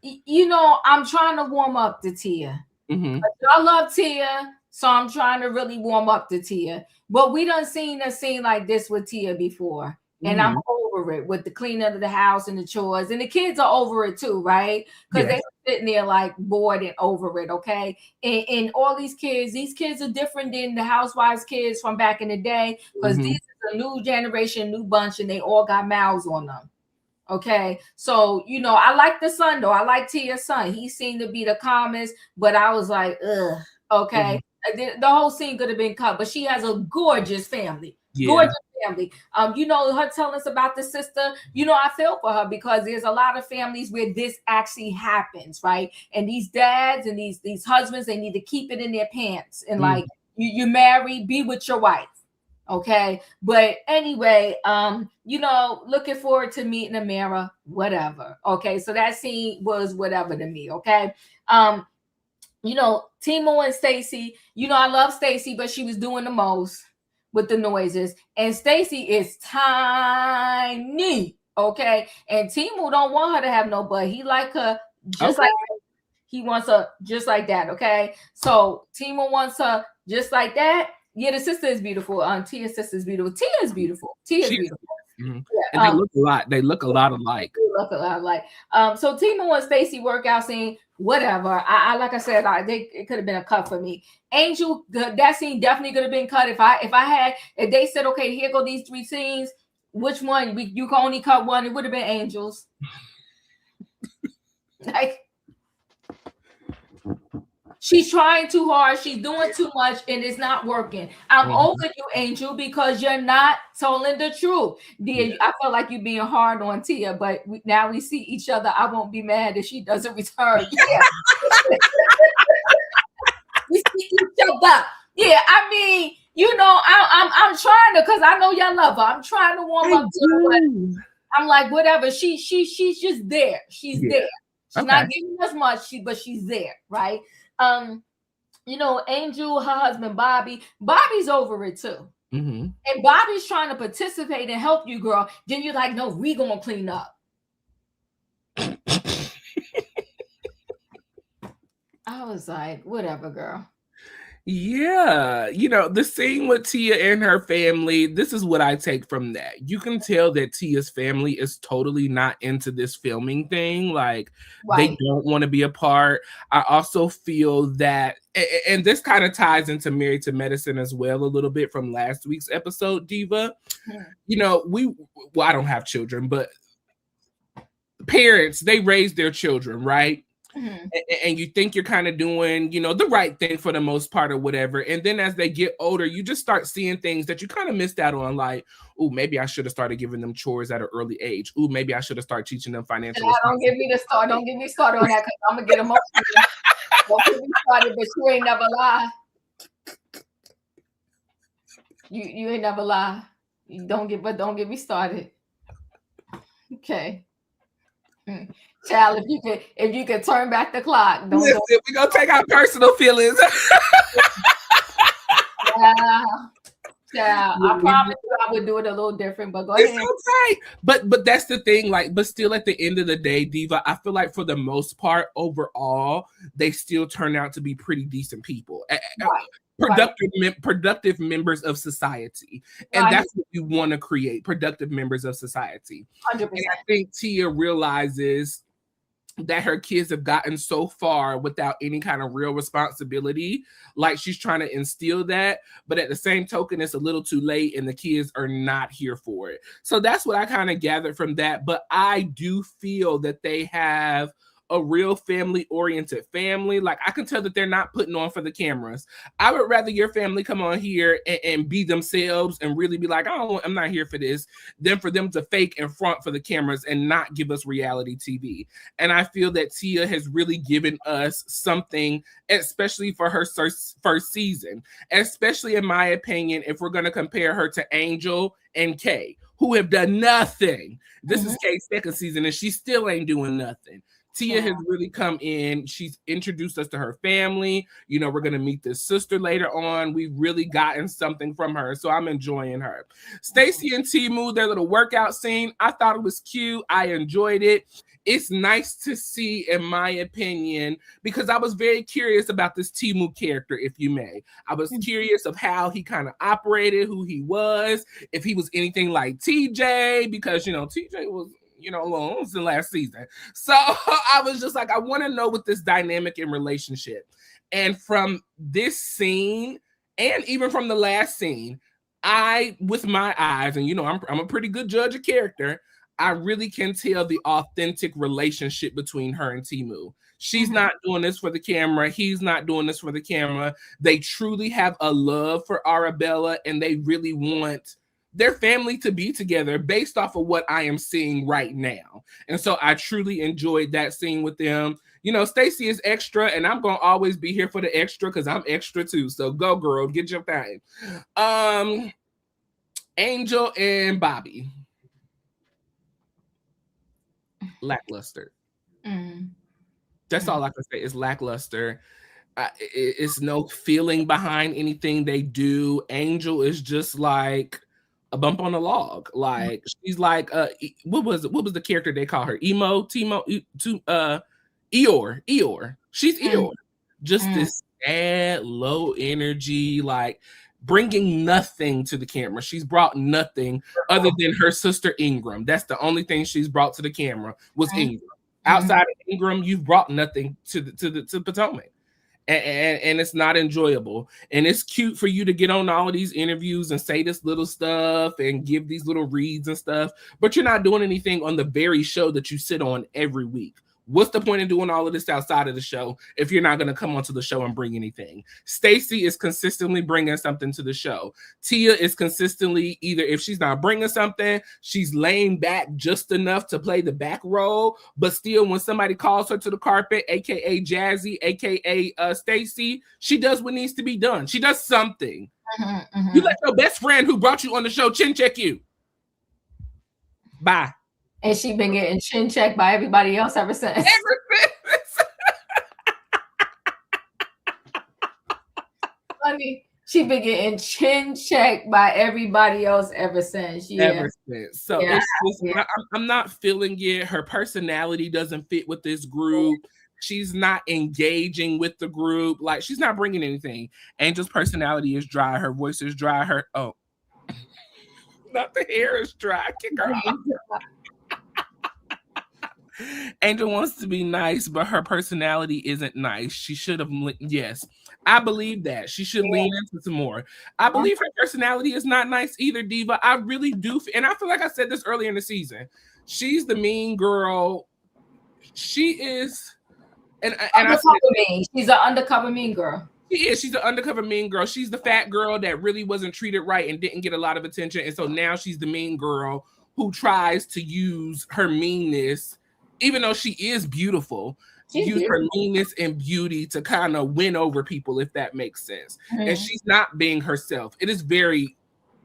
Speaker 2: you know, I'm trying to warm up to Tia.
Speaker 1: Mm-hmm.
Speaker 2: I love Tia, so I'm trying to really warm up to Tia. But we done seen a scene like this with Tia before. And I'm over it with the cleaning of the house and the chores. And the kids are over it too, right? Because they're sitting there like bored and over it, okay? And all these kids are different than the housewives kids from back in the day. Because these is a new generation, new bunch, and they all got mouths on them. Okay, so, you know, I like the son, though. I like Tia's son. He seemed to be the calmest, but I was like, ugh, okay. The whole scene could have been cut, but she has a gorgeous family. Gorgeous family. You know, her telling us about the sister, you know, I feel for her because there's a lot of families where this actually happens, right? And these dads and these husbands, they need to keep it in their pants. And like, you marry, be with your wife. Okay. But anyway, you know, looking forward to meeting Amira, whatever. Okay. So that scene was whatever to me. Okay. You know, Timo and Stacy, you know, I love Stacy, but she was doing the most with the noises. And Stacy is tiny, okay? And Timo don't want her to have no butt. He like her just like he wants her just like that, okay? So Timo wants her just like that. Yeah, the sister is beautiful. Tia's sister is beautiful. Tia is beautiful. Tia is beautiful.
Speaker 1: Mm-hmm. Yeah, and they look a lot. They look a lot alike.
Speaker 2: They look a lot alike. So Timo and Stacy workout scene, whatever. I like I said, it could have been a cut for me. Angel, that scene definitely could have been cut. If they said, okay, here go these three scenes, which one you can only cut one? It would have been Angel's. Like, she's trying too hard. She's doing too much, and it's not working. I'm over you, Angel, because you're not telling the truth. I felt like you're being hard on Tia, but now we see each other. I won't be mad if she doesn't return. Yeah. We see each other. Yeah, I mean, you know, I'm trying to, because I know y'all love her. I'm trying to warm up to her. I'm like, whatever. She's just there. She's there. She's not giving us much, but she's there, right? You know, Angel, her husband Bobby's over it too. And Bobby's trying to participate and help you, girl. Then you're like, no, we gonna clean up. I was like, whatever, girl.
Speaker 1: Yeah, the scene with Tia and her family, this is what I take from that. You can tell that Tia's family is totally not into this filming thing. Like, they don't want to be a part. I also feel that, and this kind of ties into Married to Medicine as well a little bit from last week's episode, Diva. I don't have children, but parents, they raise their children, right? And you think you're kind of doing, the right thing for the most part or whatever. And then as they get older, you just start seeing things that you kind of missed out on. Like, oh, maybe I should have started giving them chores at an early age. Oh, maybe I should have started teaching them financial.
Speaker 2: Don't get me started on that, because I'm going to get emotional. Don't get me started, but you ain't never lie. You ain't never lie. Don't get me started. Okay. Child, if you could turn back the clock,
Speaker 1: listen, we're gonna take our personal feelings.
Speaker 2: Yeah, I promise you I would do it a little different, but go ahead.
Speaker 1: It's okay. But that's the thing, but still at the end of the day, Diva, I feel like for the most part, overall, they still turn out to be pretty decent people. Productive members of society. And that's what you want to create, productive members of society.
Speaker 2: 100%.
Speaker 1: And I think Tia realizes that her kids have gotten so far without any kind of real responsibility. Like, she's trying to instill that, but at the same token, it's a little too late and the kids are not here for it. So that's what I kind of gathered from that. But I do feel that they have a real family-oriented family. Like, I can tell that they're not putting on for the cameras. I would rather your family come on here and be themselves and really be like, oh, I'm not here for this, than for them to fake and front for the cameras and not give us reality TV. And I feel that Tia has really given us something, especially for her first season, especially in my opinion, if we're going to compare her to Angel and Kay, who have done nothing. This is Kay's second season and she still ain't doing nothing. Tia has really come in. She's introduced us to her family. We're going to meet this sister later on. We've really gotten something from her. So I'm enjoying her. Stacey and Timu, their little workout scene, I thought it was cute. I enjoyed it. It's nice to see, in my opinion, because I was very curious about this Timu character, if you may. I was curious of how he kind of operated, who he was, if he was anything like TJ, because, TJ was alone in last season. So I was just like, I want to know what this dynamic and relationship. And from this scene, and even from the last scene, with my eyes, and I'm a pretty good judge of character, I really can tell the authentic relationship between her and Timu. She's not doing this for the camera. He's not doing this for the camera. They truly have a love for Arabella, and they really want their family to be together based off of what I am seeing right now. And so I truly enjoyed that scene with them. Stacey is extra, and I'm going to always be here for the extra because I'm extra too. So go, girl, get your thing. Angel and Bobby. Lackluster. That's all I can say is lackluster. It's no feeling behind anything they do. Angel is just like a bump on a log. Like, she's like, what was the character they call her? Eeyore. She's Eeyore. Just this sad, low energy, like bringing nothing to the camera. She's brought nothing other than her sister Ingram. That's the only thing she's brought to the camera was Ingram. Outside of Ingram, you've brought nothing to Potomac. And it's not enjoyable. And it's cute for you to get on all these interviews and say this little stuff and give these little reads and stuff, but you're not doing anything on the very show that you sit on every week. What's the point of doing all of this outside of the show if you're not going to come onto the show and bring anything? Stacey is consistently bringing something to the show. Tia is consistently, either if she's not bringing something, she's laying back just enough to play the back role, but still when somebody calls her to the carpet, aka Jazzy, aka Stacey, she does what needs to be done. She does something. You let your best friend who brought you on the show chin check you. Bye.
Speaker 2: And she been getting chin checked by everybody else ever since. Funny. She been getting chin checked by everybody else ever since.
Speaker 1: Ever since. So it's just, I'm not feeling it. Her personality doesn't fit with this group. She's not engaging with the group. Like, she's not bringing anything. Angel's personality is dry. Her voice is dry. Not the hair is dry. Kick her off. Angel wants to be nice, but her personality isn't nice. She should have, yes, I believe that. She should lean into some more. I believe her personality is not nice either, Diva. I really do. And I feel like I said this earlier in the season. She's the mean girl. She is. And
Speaker 2: she's an undercover mean girl.
Speaker 1: She is. She's an undercover mean girl. She's the fat girl that really wasn't treated right and didn't get a lot of attention. And so now she's the mean girl who tries to use her meanness, even though she is beautiful, use her meanness and beauty to kind of win over people, if that makes sense. Mm-hmm. And she's not being herself. It is very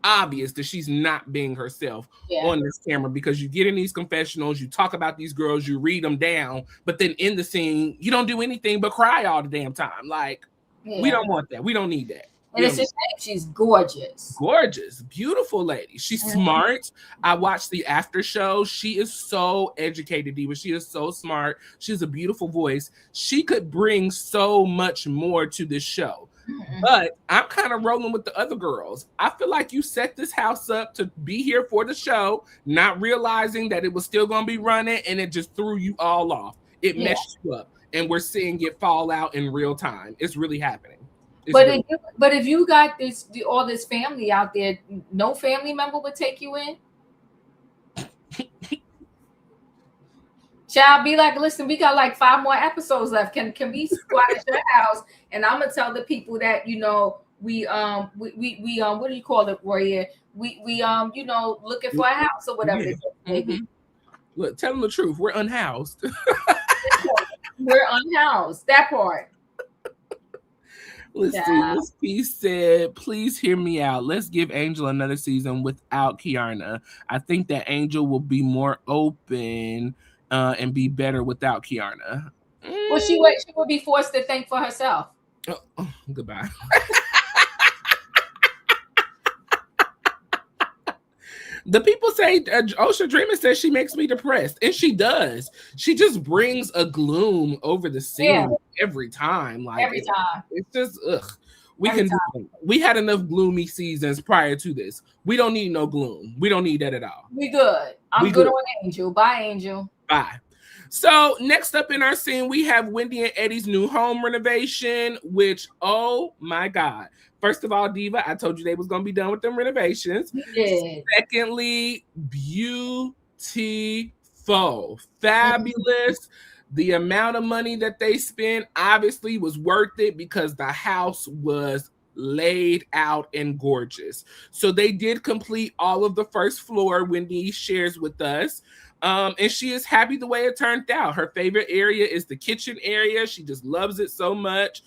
Speaker 1: obvious that she's not being herself on this camera, because you get in these confessionals, you talk about these girls, you read them down, but then in the scene, you don't do anything but cry all the damn time. Like, we don't want that. We don't need that.
Speaker 2: And it's just like, she's gorgeous.
Speaker 1: Gorgeous. Beautiful lady. She's smart. I watched the after show. She is so educated, Diva. She is so smart. She has a beautiful voice. She could bring so much more to this show. But I'm kind of rolling with the other girls. I feel like you set this house up to be here for the show, not realizing that it was still going to be running, and it just threw you all off. It messed you up. And we're seeing it fall out in real time. It's really happening.
Speaker 2: But if you got all this family out there, no family member would take you in. Child, be like, listen, we got like 5 more episodes left. Can we squat at your house? And I'm gonna tell the people that, you know, we what do you call it, Royaire? We you know, looking for a house or whatever.
Speaker 1: Look, tell them the truth. We're unhoused.
Speaker 2: We're unhoused. That part.
Speaker 1: Let's see. This piece said, please hear me out. Let's give Angel another season without Keiarna. I think that Angel will be more open and be better without Keiarna.
Speaker 2: Well, she would be forced to think for herself.
Speaker 1: Goodbye. The people say, Osha Dreamer says she makes me depressed. And she does. She just brings a gloom over the scene every time. Like,
Speaker 2: every time.
Speaker 1: It's just, we had enough gloomy seasons prior to this. We don't need no gloom. We don't need that at all.
Speaker 2: We good. I'm good on Angel. Bye, Angel.
Speaker 1: Bye. So next up in our scene, we have Wendy and Eddie's new home renovation, which, oh my God. First of all, Diva, I told you they was going to be done with them renovations. Secondly, beautiful, fabulous. The amount of money that they spent obviously was worth it because the house was laid out and gorgeous. So they did complete all of the first floor, Wendy shares with us. And she is happy the way it turned out. Her favorite area is the kitchen area. She just loves it so much.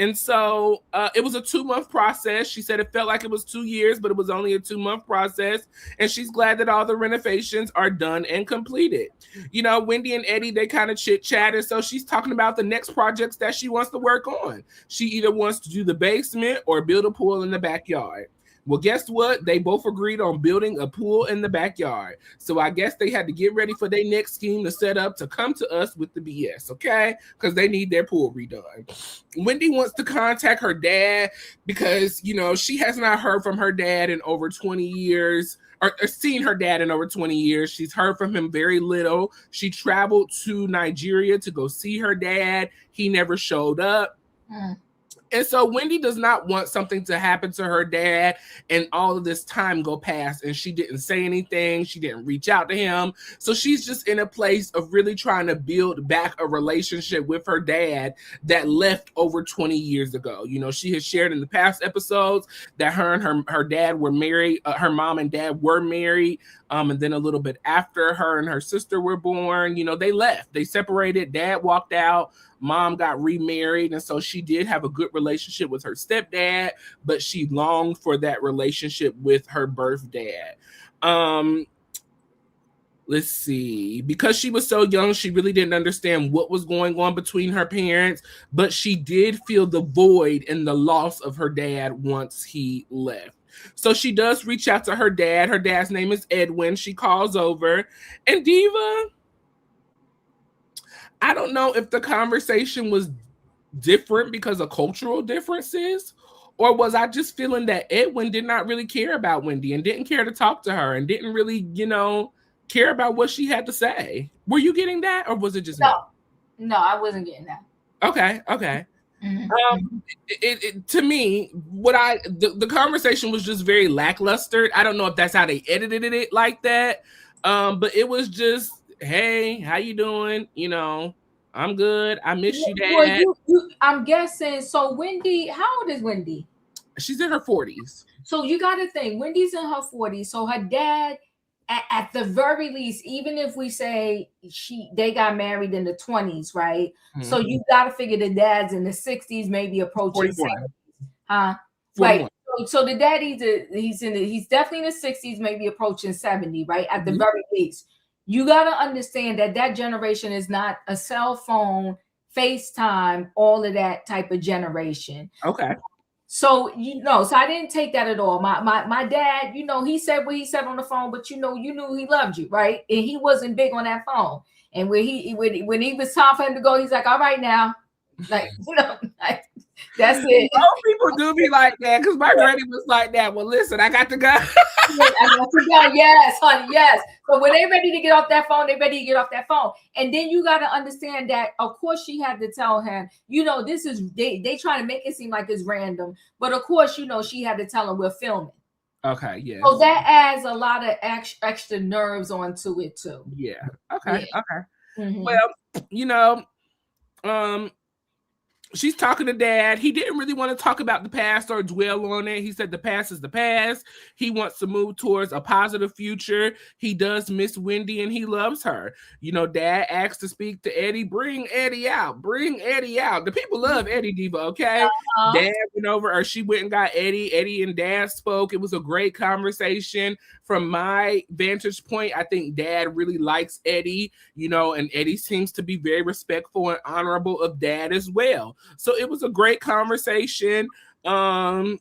Speaker 1: And so it was a 2-month process. She said it felt like it was 2 years, but it was only a 2-month process. And she's glad that all the renovations are done and completed. You know, Wendy and Eddie, they kind of chit-chatted. So she's talking about the next projects that she wants to work on. She either wants to do the basement or build a pool in the backyard. Well, guess what? They both agreed on building a pool in the backyard. So I guess they had to get ready for their next scheme to set up to come to us with the BS, okay? Because they need their pool redone. Wendy wants to contact her dad because, you know, she has not heard from her dad in over 20 years. Or seen her dad in over 20 years. She's heard from him very little. She traveled to Nigeria to go see her dad. He never showed up. And so Wendy does not want something to happen to her dad and all of this time go past and she didn't say anything. She didn't reach out to him. So she's just in a place of really trying to build back a relationship with her dad that left over 20 years ago. You know, she has shared in the past episodes that her and her dad were married. Her mom and dad were married. And then a little bit after her and her sister were born, you know, they left. They separated. Dad walked out. Mom got remarried. And so she did have a good relationship with her stepdad, but she longed for that relationship with her birth dad. Let's see. Because she was so young, she really didn't understand what was going on between her parents, but she did feel the void and the loss of her dad once he left. So she does reach out to her dad. Her dad's name is Edwin. She calls over. And Diva, I don't know if the conversation was different because of cultural differences, or was I just feeling that Edwin did not really care about Wendy and didn't care to talk to her and didn't really, care about what she had to say. Were you getting that, or was it just me?
Speaker 2: No, I wasn't getting that.
Speaker 1: Okay. To me, the conversation was just very lackluster. I don't know if that's how they edited it like that, but it was just, hey, how you doing? I'm good. I miss you, Dad.
Speaker 2: Well, I'm guessing. So Wendy, how old is Wendy?
Speaker 1: She's in her 40s.
Speaker 2: So you got to think, Wendy's in her 40s. So her dad, at the very least, even if we say they got married in the 20s, right? Mm-hmm. So you got to figure the dad's in the 60s, maybe approaching 70s, huh? 41. Right. So the dad, he's definitely in the 60s, maybe approaching 70, right? At the very least. You got to understand that generation is not a cell phone, FaceTime, all of that type of generation.
Speaker 1: Okay.
Speaker 2: So, so I didn't take that at all. My dad, he said what he said on the phone, but you knew he loved you, right? And he wasn't big on that phone. And when he was time for him to go, he's like, all right now. Like, like, that's it.
Speaker 1: Most people do be like that because my granny was like that. Well, listen, I got to go.
Speaker 2: I got to go. Yes, honey, yes. So when they're ready to get off that phone, they're ready to get off that phone. And then you got to understand that, of course, she had to tell him, this is, they trying to make it seem like it's random. But of course, she had to tell him we're filming.
Speaker 1: Okay, yeah.
Speaker 2: So that adds a lot of extra nerves onto it too.
Speaker 1: Yeah. Okay. Yeah. Okay. Mm-hmm. Well, she's talking to Dad. He didn't really want to talk about the past or dwell on it. He said the past is the past. He wants to move towards a positive future. He does miss Wendy and he loves her. Dad asked to speak to Eddie. Bring Eddie out. Bring Eddie out. The people love Eddie, Diva, okay? Dad went over, or she went and got Eddie. Eddie and Dad spoke. It was a great conversation. From my vantage point, I think Dad really likes Eddie, and Eddie seems to be very respectful and honorable of Dad as well. So it was a great conversation. And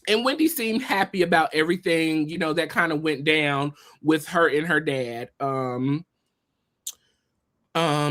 Speaker 1: Wendy seemed happy about everything, that kind of went down with her and her dad.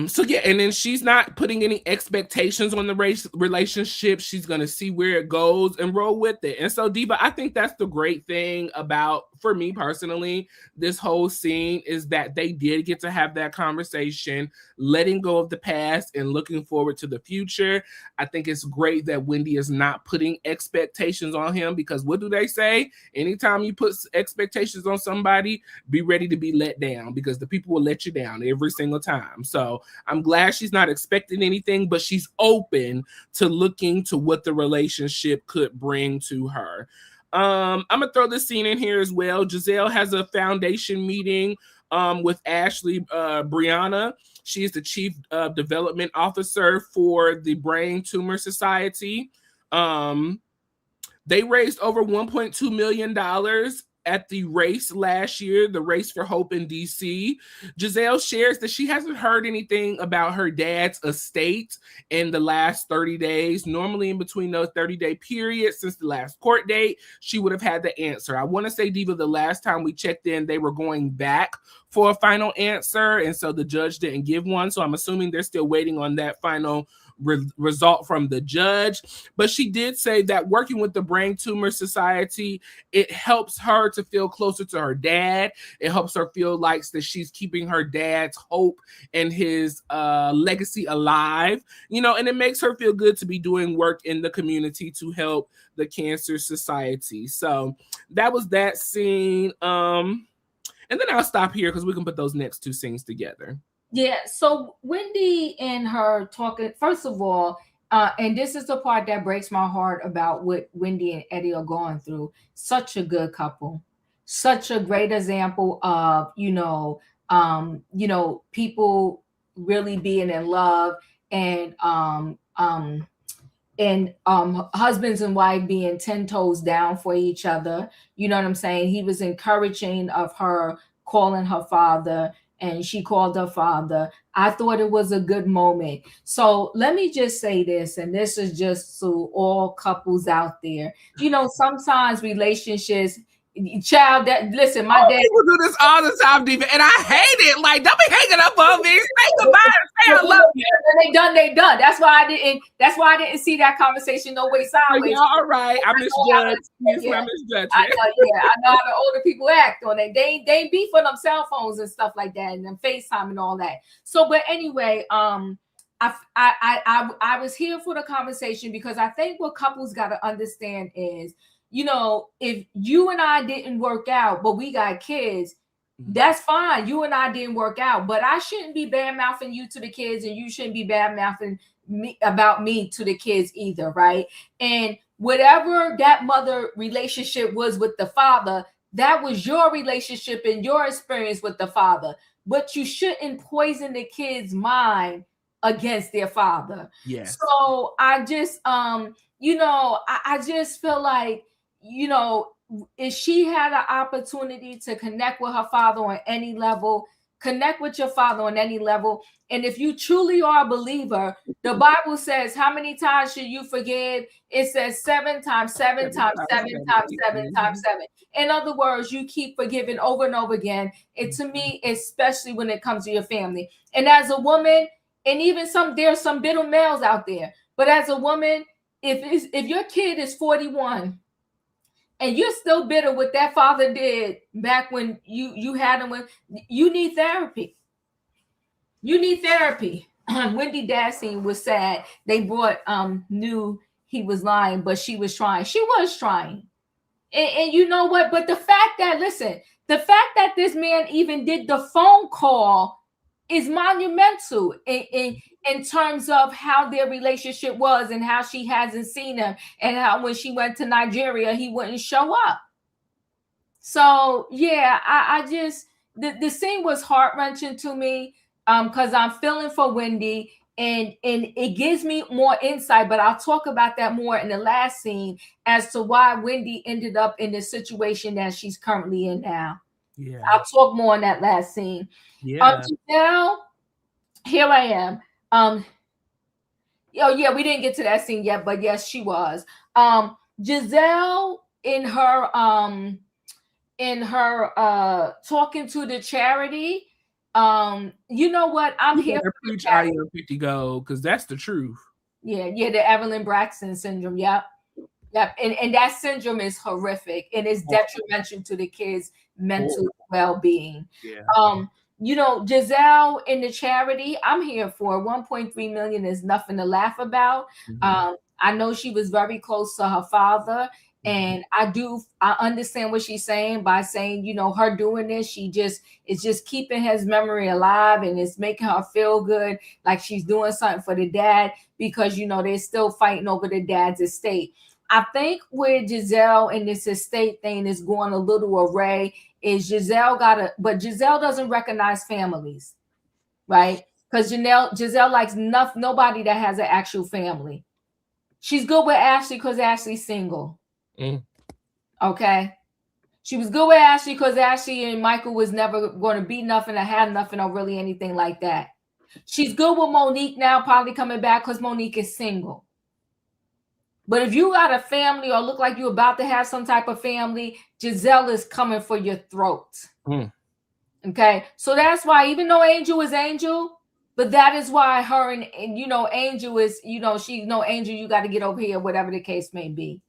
Speaker 1: So yeah, and then she's not putting any expectations on the relationship. She's going to see where it goes and roll with it. And so, Diva, I think that's the great thing about, for me personally, this whole scene is that they did get to have that conversation, letting go of the past and looking forward to the future. I think it's great that Wendy is not putting expectations on him, because what do they say? Anytime you put expectations on somebody, be ready to be let down, because the people will let you down every single time. So I'm glad she's not expecting anything, but she's open to looking to what the relationship could bring to her. I'm going to throw this scene in here as well. Giselle has a foundation meeting with Ashley Brianna. She is the Chief Development Officer for the Brain Tumor Society. They raised over $1.2 million at the race last year, the Race for Hope in DC. Giselle shares that she hasn't heard anything about her dad's estate in the last 30 days. Normally in between those 30-day periods since the last court date, she would have had the answer. I want to say, Diva, the last time we checked in, they were going back for a final answer, and so the judge didn't give one. So I'm assuming they're still waiting on that final result from the judge. But she did say that working with the Brain Tumor Society, it helps her to feel closer to her dad. It helps her feel like that she's keeping her dad's hope and his legacy alive, and it makes her feel good to be doing work in the community to help the Cancer Society. So that was that scene. And then I'll stop here because we can put those next two scenes together.
Speaker 2: Yeah, so Wendy and her talking, first of all, and this is the part that breaks my heart about what Wendy and Eddie are going through. Such a good couple, such a great example of, people really being in love, and husbands and wife being 10 toes down for each other. You know what I'm saying? He was encouraging of her calling her father, and she called her father. I thought it was a good moment. So let me just say this, and this is just to all couples out there. Sometimes relationships, Child, that listen, my dad.
Speaker 1: People do this all the time, Diva, and I hate it. Like, don't be hanging up on me. Say goodbye. Say I love you.
Speaker 2: They done. That's why I didn't see that conversation no way sideways.
Speaker 1: All right, I misjudged. I misjudged.
Speaker 2: I know how the older people act on it. They ain't beef on them cell phones and stuff like that, and then FaceTime and all that. So, but anyway, I was here for the conversation because I think what couples got to understand is, you know, if you and I didn't work out, but we got kids, that's fine. You and I didn't work out, but I shouldn't be bad mouthing you to the kids, and you shouldn't be bad mouthing me about me to the kids either, right? And whatever that mother relationship was with the father, that was your relationship and your experience with the father. But you shouldn't poison the kids' mind against their father.
Speaker 1: Yes.
Speaker 2: So I just, you know, I just feel like, you know, if she had an opportunity to connect with her father on any level, connect with your father on any level. And if you truly are a believer, the Bible says, how many times should you forgive? It says 7 times 7 times 7 times 7 times 7. In other words, you keep forgiving over and over again. And to me, especially when it comes to your family. And as a woman, and even there's some bitter males out there, but as a woman, if your kid is 41, and you're still bitter what that father did back when you had him, when you need therapy. You need therapy. Wendy Dassey was sad. They knew he was lying, but she was trying. She was trying. And you know what? But the fact that this man even did the phone call is monumental in terms of how their relationship was and how she hasn't seen him, and how when she went to Nigeria, he wouldn't show up. So yeah, I just, the scene was heart-wrenching to me, because I'm feeling for Wendy, and it gives me more insight, but I'll talk about that more in the last scene as to why Wendy ended up in the situation that she's currently in now.
Speaker 1: Yeah,
Speaker 2: I'll talk more on that last scene.
Speaker 1: Yeah.
Speaker 2: Now, here I am. Oh yeah, we didn't get to that scene yet, but yes, she was. Giselle in her talking to the charity. You know what? I'm here for
Speaker 1: preach I am 50 gold, because that's the truth.
Speaker 2: Yeah, the Evelyn Braxton syndrome. Yep. And that syndrome is horrific, and it's detrimental to the kids' mental well-being.
Speaker 1: Yeah.
Speaker 2: You know, Giselle in the charity, I'm here for. 1.3 million is nothing to laugh about.
Speaker 1: Mm-hmm.
Speaker 2: I know she was very close to her father, and I understand what she's saying by saying, you know, her doing this, it's just keeping his memory alive, and it's making her feel good, like she's doing something for the dad, because, you know, they're still fighting over the dad's estate. I think where Giselle and this estate thing is going a little array is but Giselle doesn't recognize families, right? Because Giselle likes nobody that has an actual family. She's good with Ashley because Ashley's single. Okay. She was good with Ashley because Ashley and Michael was never going to be nothing or have nothing or really anything like that. She's good with Monique now, probably coming back because Monique is single. But if you got a family or look like you're about to have some type of family, Giselle is coming for your throat. Okay. So that's why, even though Angel is Angel, but that is why her and you know, Angel is, you know, she's no Angel, you got to get over here, whatever the case may be.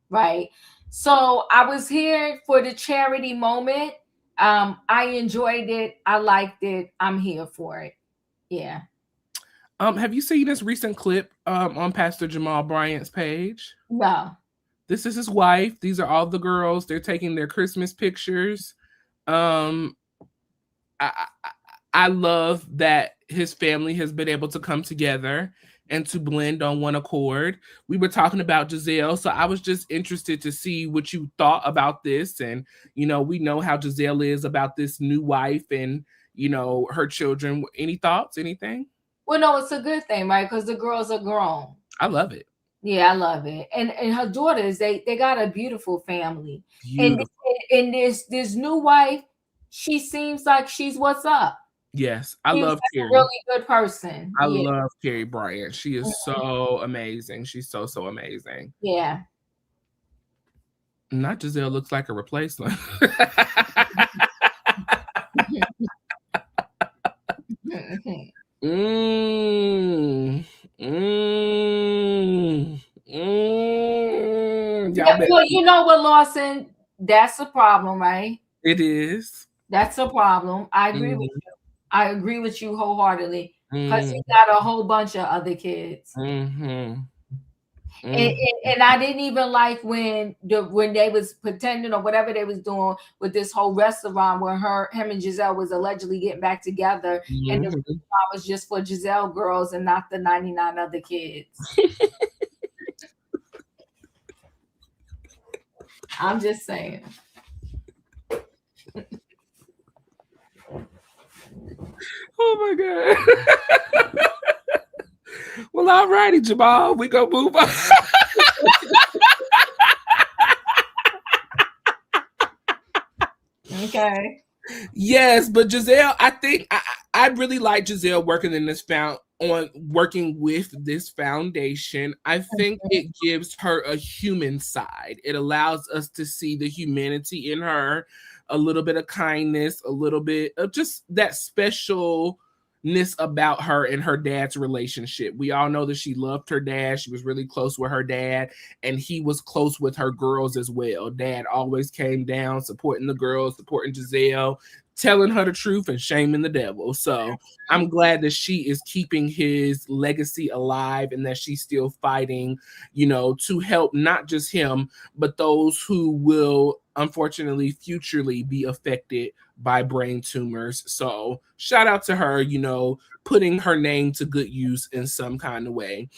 Speaker 2: Right. So I was here for the charity moment. I enjoyed it. I liked it. I'm here for it. Yeah.
Speaker 1: Have you seen this recent clip on Pastor Jamal Bryant's page?
Speaker 2: No.
Speaker 1: This is his wife. These are all the girls. They're taking their Christmas pictures. I love that his family has been able to come together and to blend on one accord. We were talking about Giselle, so I was just interested to see what you thought about this. And, you know, we know how Giselle is about this new wife and, you know, her children. Any thoughts, anything?
Speaker 2: Well, no, it's a good thing, right? Because the girls are grown.
Speaker 1: I love it.
Speaker 2: Yeah, I love it. And her daughters, they got a beautiful family.
Speaker 1: Beautiful.
Speaker 2: And this new wife, she seems like she's what's up.
Speaker 1: Yes, I love Carrie.
Speaker 2: A really good person.
Speaker 1: I love Carrie Bryant. She is so amazing. She's so amazing.
Speaker 2: Yeah.
Speaker 1: Not Giselle looks like a replacement.
Speaker 2: Yeah, well, you know what, Lawson? That's a problem, right?
Speaker 1: It is.
Speaker 2: That's a problem. I agree with you. I agree with you wholeheartedly because he got a whole bunch of other kids. And I didn't even like when they was pretending or whatever they was doing with this whole restaurant where him and Giselle was allegedly getting back together, and the restaurant was just for Giselle girls and not the 99 other kids. I'm just saying.
Speaker 1: Oh my God. Well, all righty, Jamal. We gonna move on.
Speaker 2: Okay.
Speaker 1: Yes, but Giselle, I think I really like Giselle working with this foundation. I think it gives her a human side. It allows us to see the humanity in her, a little bit of kindness, a little bit of just that specialness about her and her dad's relationship. We all know that she loved her dad. She was really close with her dad, and he was close with her girls as well. Dad always came down, supporting the girls, supporting Giselle, telling her the truth and shaming the devil. So I'm glad that she is keeping his legacy alive and that she's still fighting, to help not just him, but those who will unfortunately futurely be affected by brain tumors. So shout out to her, putting her name to good use in some kind of way.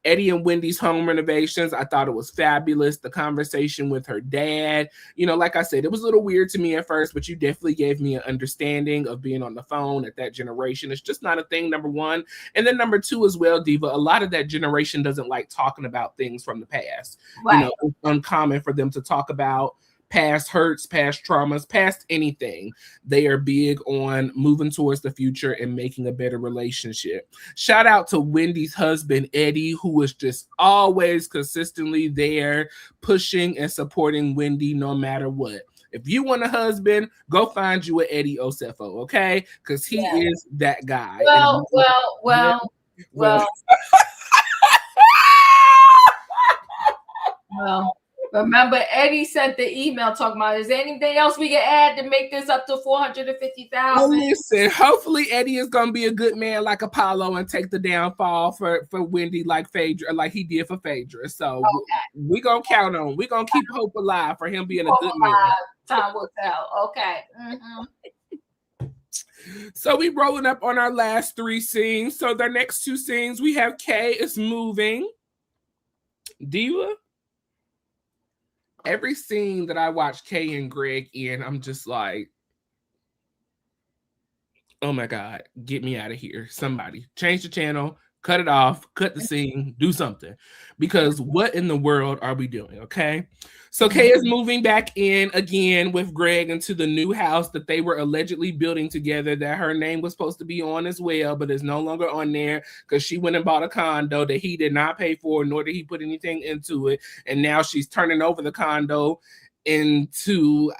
Speaker 1: Eddie and Wendy's home renovations, I thought it was fabulous. The conversation with her dad, like I said, it was a little weird to me at first, but you definitely gave me an understanding of being on the phone at that generation. It's just not a thing, number one. And then number two as well, Diva, a lot of that generation doesn't like talking about things from the past.
Speaker 2: Right.
Speaker 1: It's uncommon for them to talk about past hurts, past traumas, past anything. They are big on moving towards the future and making a better relationship. Shout out to Wendy's husband, Eddie, who was just always consistently there, pushing and supporting Wendy no matter what. If you want a husband, go find you an Eddie Osefo, okay? Because he is that guy.
Speaker 2: Well. Well, remember, Eddie sent the email talking about, is there anything else we can add to make this up to 450,000?
Speaker 1: Well, listen, hopefully Eddie is going to be a good man like Apollo and take the downfall for Wendy like Phaedra, like he did for Phaedra. So we're going to count on, we're going to keep hope alive for him being a good man.
Speaker 2: Time will tell. Okay. Mm-hmm.
Speaker 1: So we rolling up on our last three scenes. So the next two scenes, we have Kay is moving. Diva. Every scene that I watch Kay and Greg in, I'm just like, oh my God, get me out of here. Somebody change the channel, cut it off, cut the scene, do something. Because what in the world are we doing, okay? So Kay is moving back in again with Greg into the new house that they were allegedly building together that her name was supposed to be on as well, but is no longer on there because she went and bought a condo that he did not pay for, nor did he put anything into it. And now she's turning over the condo into,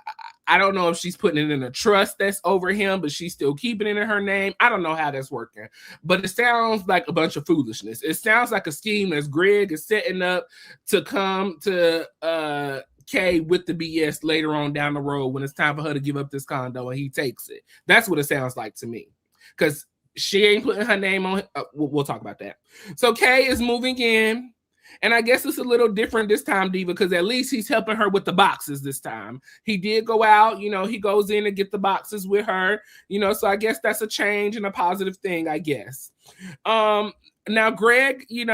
Speaker 1: I don't know if she's putting it in a trust that's over him, but she's still keeping it in her name. I don't know how that's working, but it sounds like a bunch of foolishness. It sounds like a scheme that Greg is setting up to come to Kay with the BS later on down the road when it's time for her to give up this condo and he takes it. That's what it sounds like to me, because she ain't putting her name on it. We'll talk about that. So Kay is moving in. And I guess it's a little different this time, Diva, because at least he's helping her with the boxes this time. He did go out, he goes in and get the boxes with her, so I guess that's a change and a positive thing, I guess. Now Greg, he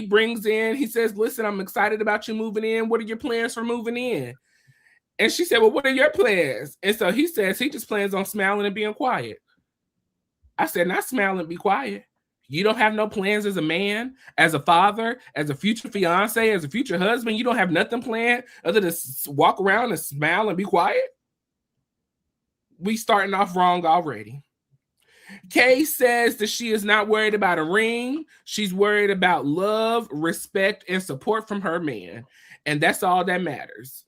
Speaker 1: brings in, he says, listen, I'm excited about you moving in. What are your plans for moving in? And she said, well, what are your plans? And so he says he just plans on smiling and being quiet. I said, not smile and be quiet. You don't have no plans as a man, as a father, as a future fiance, as a future husband. You don't have nothing planned other than walk around and smile and be quiet. We starting off wrong already. Kay says that she is not worried about a ring. She's worried about love, respect, and support from her man. And that's all that matters.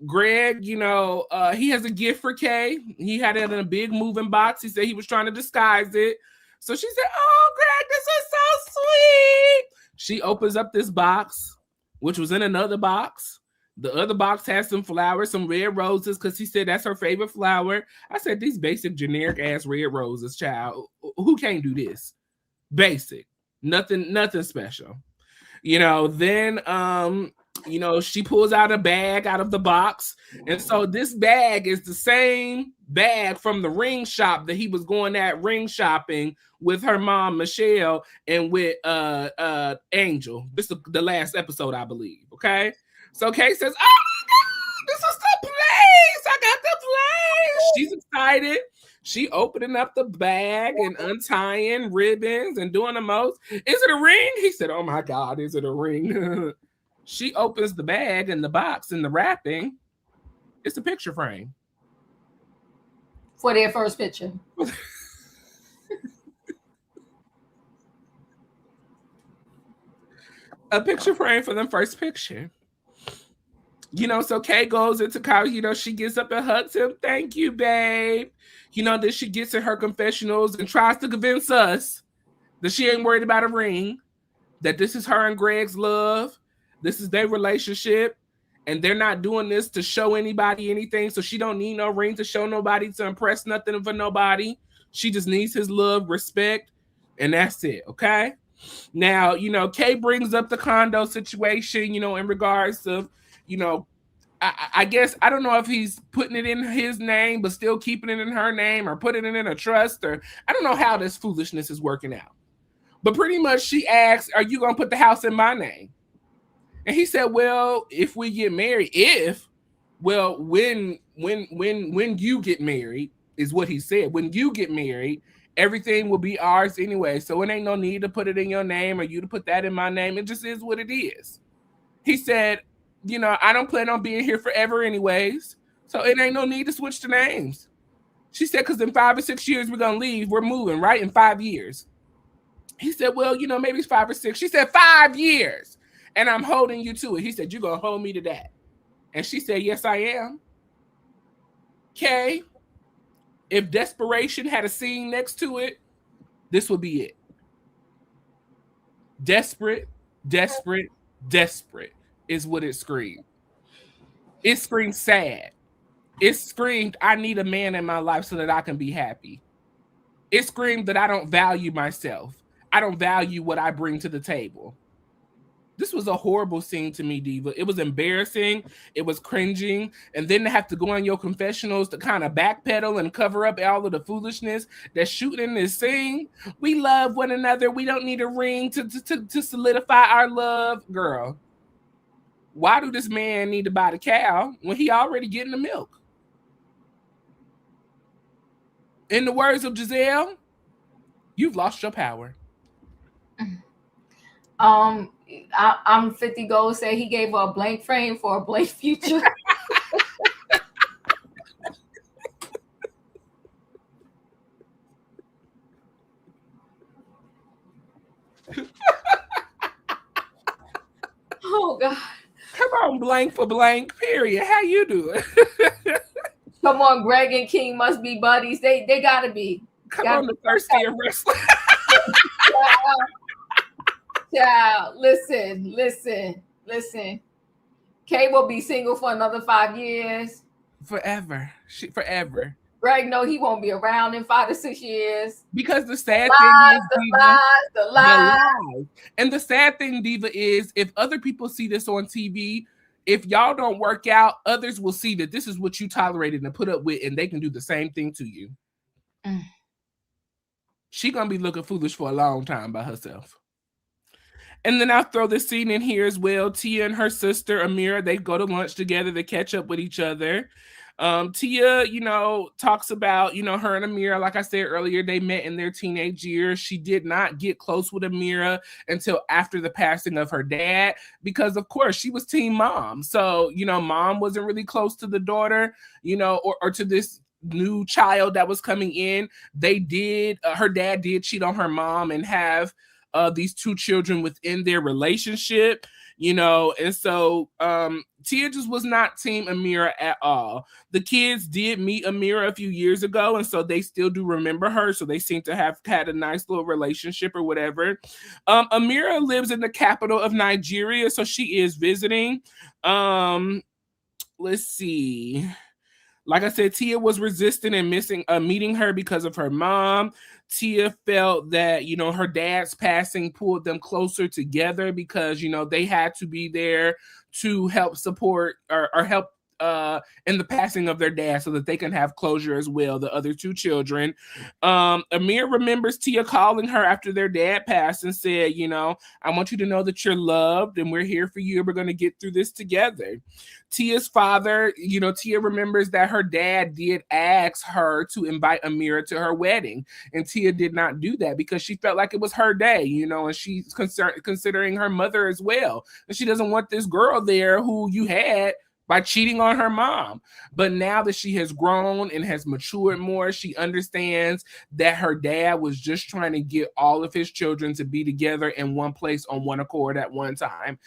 Speaker 1: Greg, he has a gift for Kay. He had it in a big moving box. He said he was trying to disguise it. So she said, "Oh, Greg, this is so sweet." She opens up this box, which was in another box. The other box has some flowers, some red roses, because he said that's her favorite flower. I said, these basic generic ass red roses, child. Who can't do this? Basic. Nothing special. Then she pulls out a bag out of the box. And so this bag is the same bag from the ring shop that he was going at ring shopping with her mom, Michelle, and with Angel. This is the last episode, I believe. Okay. So Kay says, "Oh my God, this is the place. I got the place." She's excited. She opening up the bag and untying ribbons and doing the most. "Is it a ring?" He said, "Oh my God, is it a ring?" She opens the bag and the box and the wrapping. It's a picture frame.
Speaker 2: For their first picture.
Speaker 1: A picture frame for their first picture. So Kay goes into college, she gets up and hugs him. "Thank you, babe." Then she gets in her confessionals and tries to convince us that she ain't worried about a ring, that this is her and Greg's love. This is their relationship. And they're not doing this to show anybody anything. So she don't need no ring to show nobody, to impress nothing for nobody. She just needs his love, respect, and that's it, okay? Now, Kay brings up the condo situation, in regards to, I guess, I don't know if he's putting it in his name, but still keeping it in her name, or putting it in a trust, or I don't know how this foolishness is working out. But pretty much she asks, "Are you going to put the house in my name?" And he said, "Well, if we get married, when you get married," is what he said. "When you get married, everything will be ours anyway. So it ain't no need to put it in your name or you to put that in my name. It just is what it is." He said, "I don't plan on being here forever anyways. So it ain't no need to switch the names." She said, "Because in 5 or 6 years, we're going to leave. We're moving, right? In 5 years. He said, "Well, maybe it's 5 or 6. She said, 5 years. And I'm holding you to it." He said, "You're going to hold me to that." And she said, "Yes, I am." Kay, if desperation had a scene next to it, this would be it. Desperate, desperate, desperate is what it screamed. It screamed sad. It screamed, "I need a man in my life so that I can be happy." It screamed that I don't value myself. I don't value what I bring to the table. This was a horrible scene to me, Diva. It was embarrassing. It was cringing. And then to have to go on your confessionals to kind of backpedal and cover up all of the foolishness that's shooting in this scene. "We love one another. We don't need a ring to solidify our love." Girl, why do this man need to buy the cow when he already getting the milk? In the words of Giselle, you've lost your power.
Speaker 2: I'm 50 Gold said he gave her a blank frame for a blank future. Oh God.
Speaker 1: Come on, blank for blank, period. How you doing?
Speaker 2: Come on, Greg and King must be buddies. They gotta be.
Speaker 1: Come on, the thirsty and wrestler.
Speaker 2: Child, listen. Kay will be single for another 5 years.
Speaker 1: Forever. Forever.
Speaker 2: Greg, no, he won't be around in 5 to 6 years.
Speaker 1: Because the sad thing is,
Speaker 2: the lies.
Speaker 1: And the sad thing, Diva, is if other people see this on TV, if y'all don't work out, others will see that this is what you tolerated and put up with, and they can do the same thing to you. She gonna be looking foolish for a long time by herself. And then I'll throw this scene in here as well. Tia and her sister, Amira, they go to lunch together. They catch up with each other. Tia, talks about, her and Amira, like I said earlier, they met in their teenage years. She did not get close with Amira until after the passing of her dad, because of course she was teen mom. So, mom wasn't really close to the daughter, or to this new child that was coming in, they did, her dad did cheat on her mom and have these two children within their relationship, you know, and so Tia just was not team Amira at all. The kids did meet Amira a few years ago, and so they still do remember her, so they seem to have had a nice little relationship or whatever. Amira lives in the capital of Nigeria, so she is visiting. Let's see. Like I said, Tia was resistant and missing meeting her because of her mom. Tia felt that, you know, her dad's passing pulled them closer together because, you know, they had to be there to help support or help in the passing of their dad so that they can have closure as well, the other two children. Amir remembers Tia calling her after their dad passed and said, you know, I want you to know that you're loved and we're here for you. We're going to get through this together. Tia's father, you know, Tia remembers that her dad did ask her to invite Amira to her wedding, and Tia did not do that because she felt like it was her day, you know, and she's considering her mother as well. And she doesn't want this girl there who you had by cheating on her mom. But now that she has grown and has matured more, she understands that her dad was just trying to get all of his children to be together in one place on one accord at one time.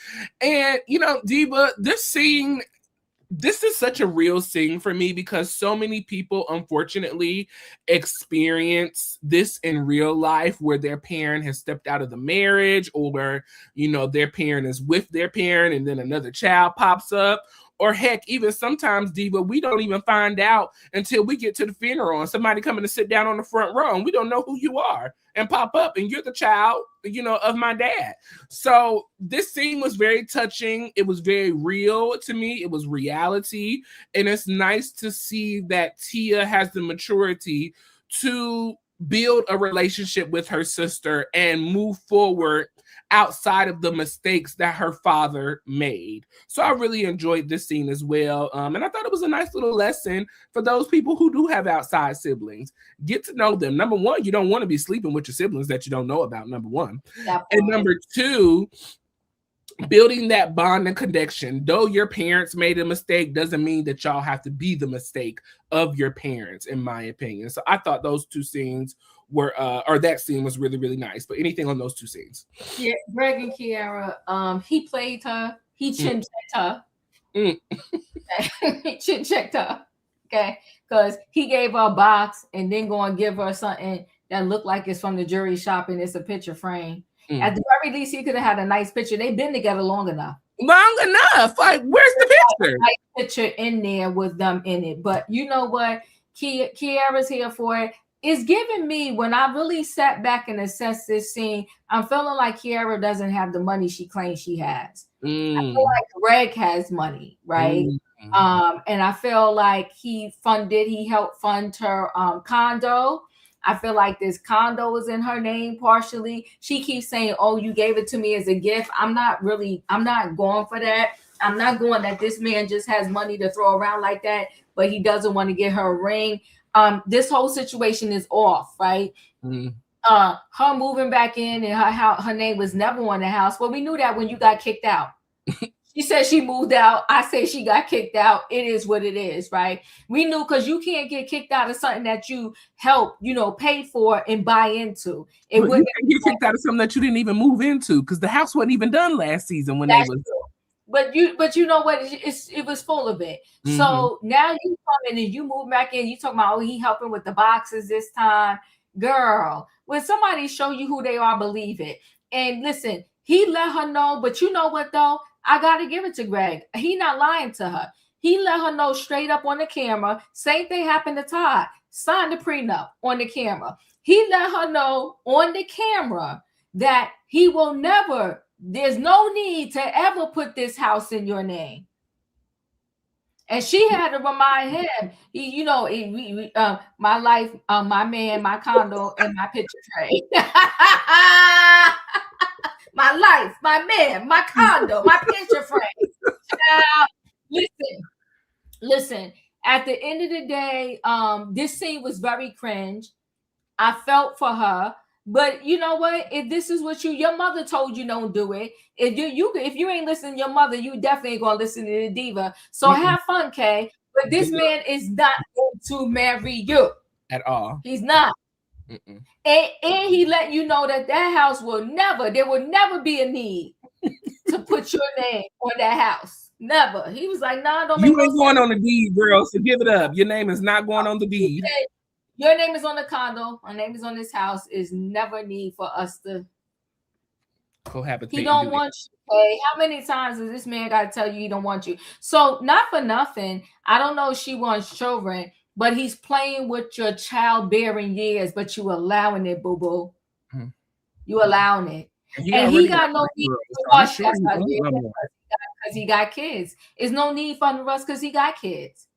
Speaker 1: And, you know, Diva, this is such a real scene for me because so many people, unfortunately, experience this in real life where their parent has stepped out of the marriage, or, you know, their parent is with their parent and then another child pops up. Or heck, even sometimes, Diva, we don't even find out until we get to the funeral and somebody coming to sit down on the front row and we don't know who you are and pop up and you're the child, you know, of my dad. So this scene was very touching. It was very real to me. It was reality. And it's nice to see that Tia has the maturity to build a relationship with her sister and move forward outside of the mistakes that her father made. So I really enjoyed this scene as well. And I thought it was a nice little lesson for those people who do have outside siblings. Get to know them. Number one, you don't want to be sleeping with your siblings that you don't know about, number one. And number two, building that bond and connection. Though your parents made a mistake doesn't mean that y'all have to be the mistake of your parents, in my opinion. So I thought those two scenes were, or that scene was really, really nice. But anything on those two scenes?
Speaker 2: Yeah, Greg and Keiarna, he played her. He chin checked her. He chin checked her. Okay, because he gave her a box and then go and give her something that looked like it's from the jewelry shop and it's a picture frame. At the very least, he could have had a nice picture. They've been together long enough. Like, where's the picture? Nice picture in there with them in it. But you know what? Keiarna's here for it. It's giving me, when I really sat back and assessed this scene, I'm feeling like Keiarna doesn't have the money she claims she has. I feel like Greg has money, right? And I feel like he helped fund her condo. I feel like this condo is in her name partially. She keeps saying, oh, you gave it to me as a gift. I'm not going for that. I'm not going that this man just has money to throw around like that, but he doesn't want to get her a ring. This whole situation is off, right? Her moving back in and her name was never on the house. Well, we knew that when you got kicked out. She said she moved out. I say she got kicked out. It is what it is, right? We knew, because you can't get kicked out of something that you help, pay for and buy into. You can't
Speaker 1: get kicked out of something that you didn't even move into, because the house wasn't even done last season when they was.
Speaker 2: But you know what? It was full of it. So now you come in and you move back in. You talking about, oh, he helping with the boxes this time, girl. When somebody show you who they are, believe it. And listen, he let her know. But you know what though? I got to give it to Greg. He not lying to her. He let her know straight up on the camera. Same thing happened to Todd. Signed the prenup on the camera. He let her know on the camera that he will never, there's no need to ever put this house in your name. And she had to remind him, my life, my man, my condo, and my picture frame. My life, my man, my condo, my picture frame. Now, listen. At the end of the day, this scene was very cringe. I felt for her, but you know what? If this is what your mother told you, don't do it. If you ain't listening to your mother, you definitely ain't gonna listen to the Diva. So have fun, Kay. But this man is not going to marry you
Speaker 1: at all.
Speaker 2: He's not.
Speaker 1: Mm-mm.
Speaker 2: And he let you know that house there will never be a need to put your name on that house. Never. He was like, nah, don't
Speaker 1: You ain't going on the deed, girl, so give it up. Your name is not going on the deed.
Speaker 2: Your name is on the condo. My name is on this house. Is never a need for us to
Speaker 1: cohabitate.
Speaker 2: He don't want you. Hey, how many times does this man got to tell you he don't want you? So not for nothing. I don't know if she wants children, but he's playing with your childbearing years, but you allowing it, boo-boo. Mm-hmm. You allowing it. And he got no need to wash that because he got kids. There's no need for the rest because he got kids.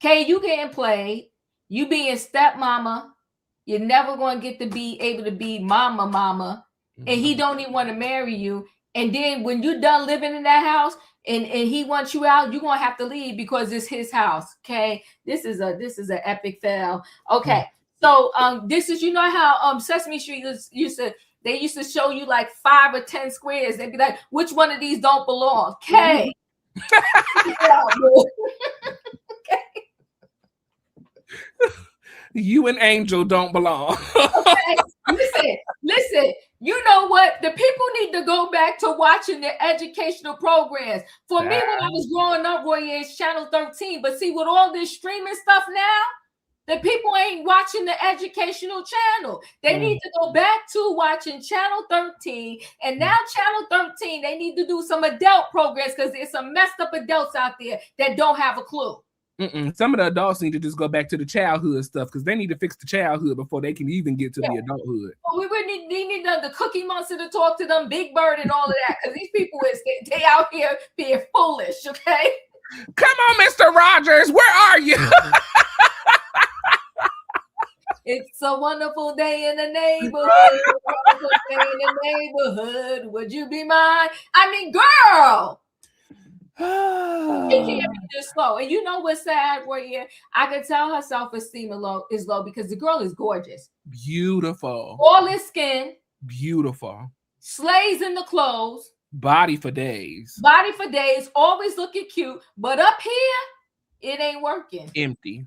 Speaker 2: Okay, you getting played. You being stepmama. You're never going to get to be able to be mama. Mm-hmm. And he don't even want to marry you. And then when you're done living in that house and he wants you out, you're going to have to leave because it's his house. Okay, this is an epic fail. Okay, so this is, you know how Sesame Street used to show you like 5 or 10 squares. They'd be like, which one of these don't belong? Okay.
Speaker 1: Okay. You and Angel don't belong.
Speaker 2: Okay. Listen. You know what? The people need to go back to watching the educational programs. For me, when I was growing up, Royaire, it's Channel 13. But see, with all this streaming stuff now, the people ain't watching the educational channel. They need to go back to watching Channel 13. And now Channel 13, they need to do some adult programs because there's some messed up adults out there that don't have a clue.
Speaker 1: Some of the adults need to just go back to the childhood stuff because they need to fix the childhood before they can even get to the adulthood.
Speaker 2: Well, we need the Cookie Monster to talk to them, Big Bird and all of that because these people they out here being foolish, okay?
Speaker 1: Come on, Mr. Rogers, where are you?
Speaker 2: It's a wonderful day in the neighborhood. Wonderful day in the neighborhood. Would you be mine? I mean, girl. She can't be this slow. And you know what's sad, Royaire? I can tell her self-esteem is low because the girl is gorgeous.
Speaker 1: Beautiful.
Speaker 2: All his skin.
Speaker 1: Beautiful.
Speaker 2: Slays in the clothes.
Speaker 1: Body for days.
Speaker 2: Always looking cute. But up here, it ain't working.
Speaker 1: Empty.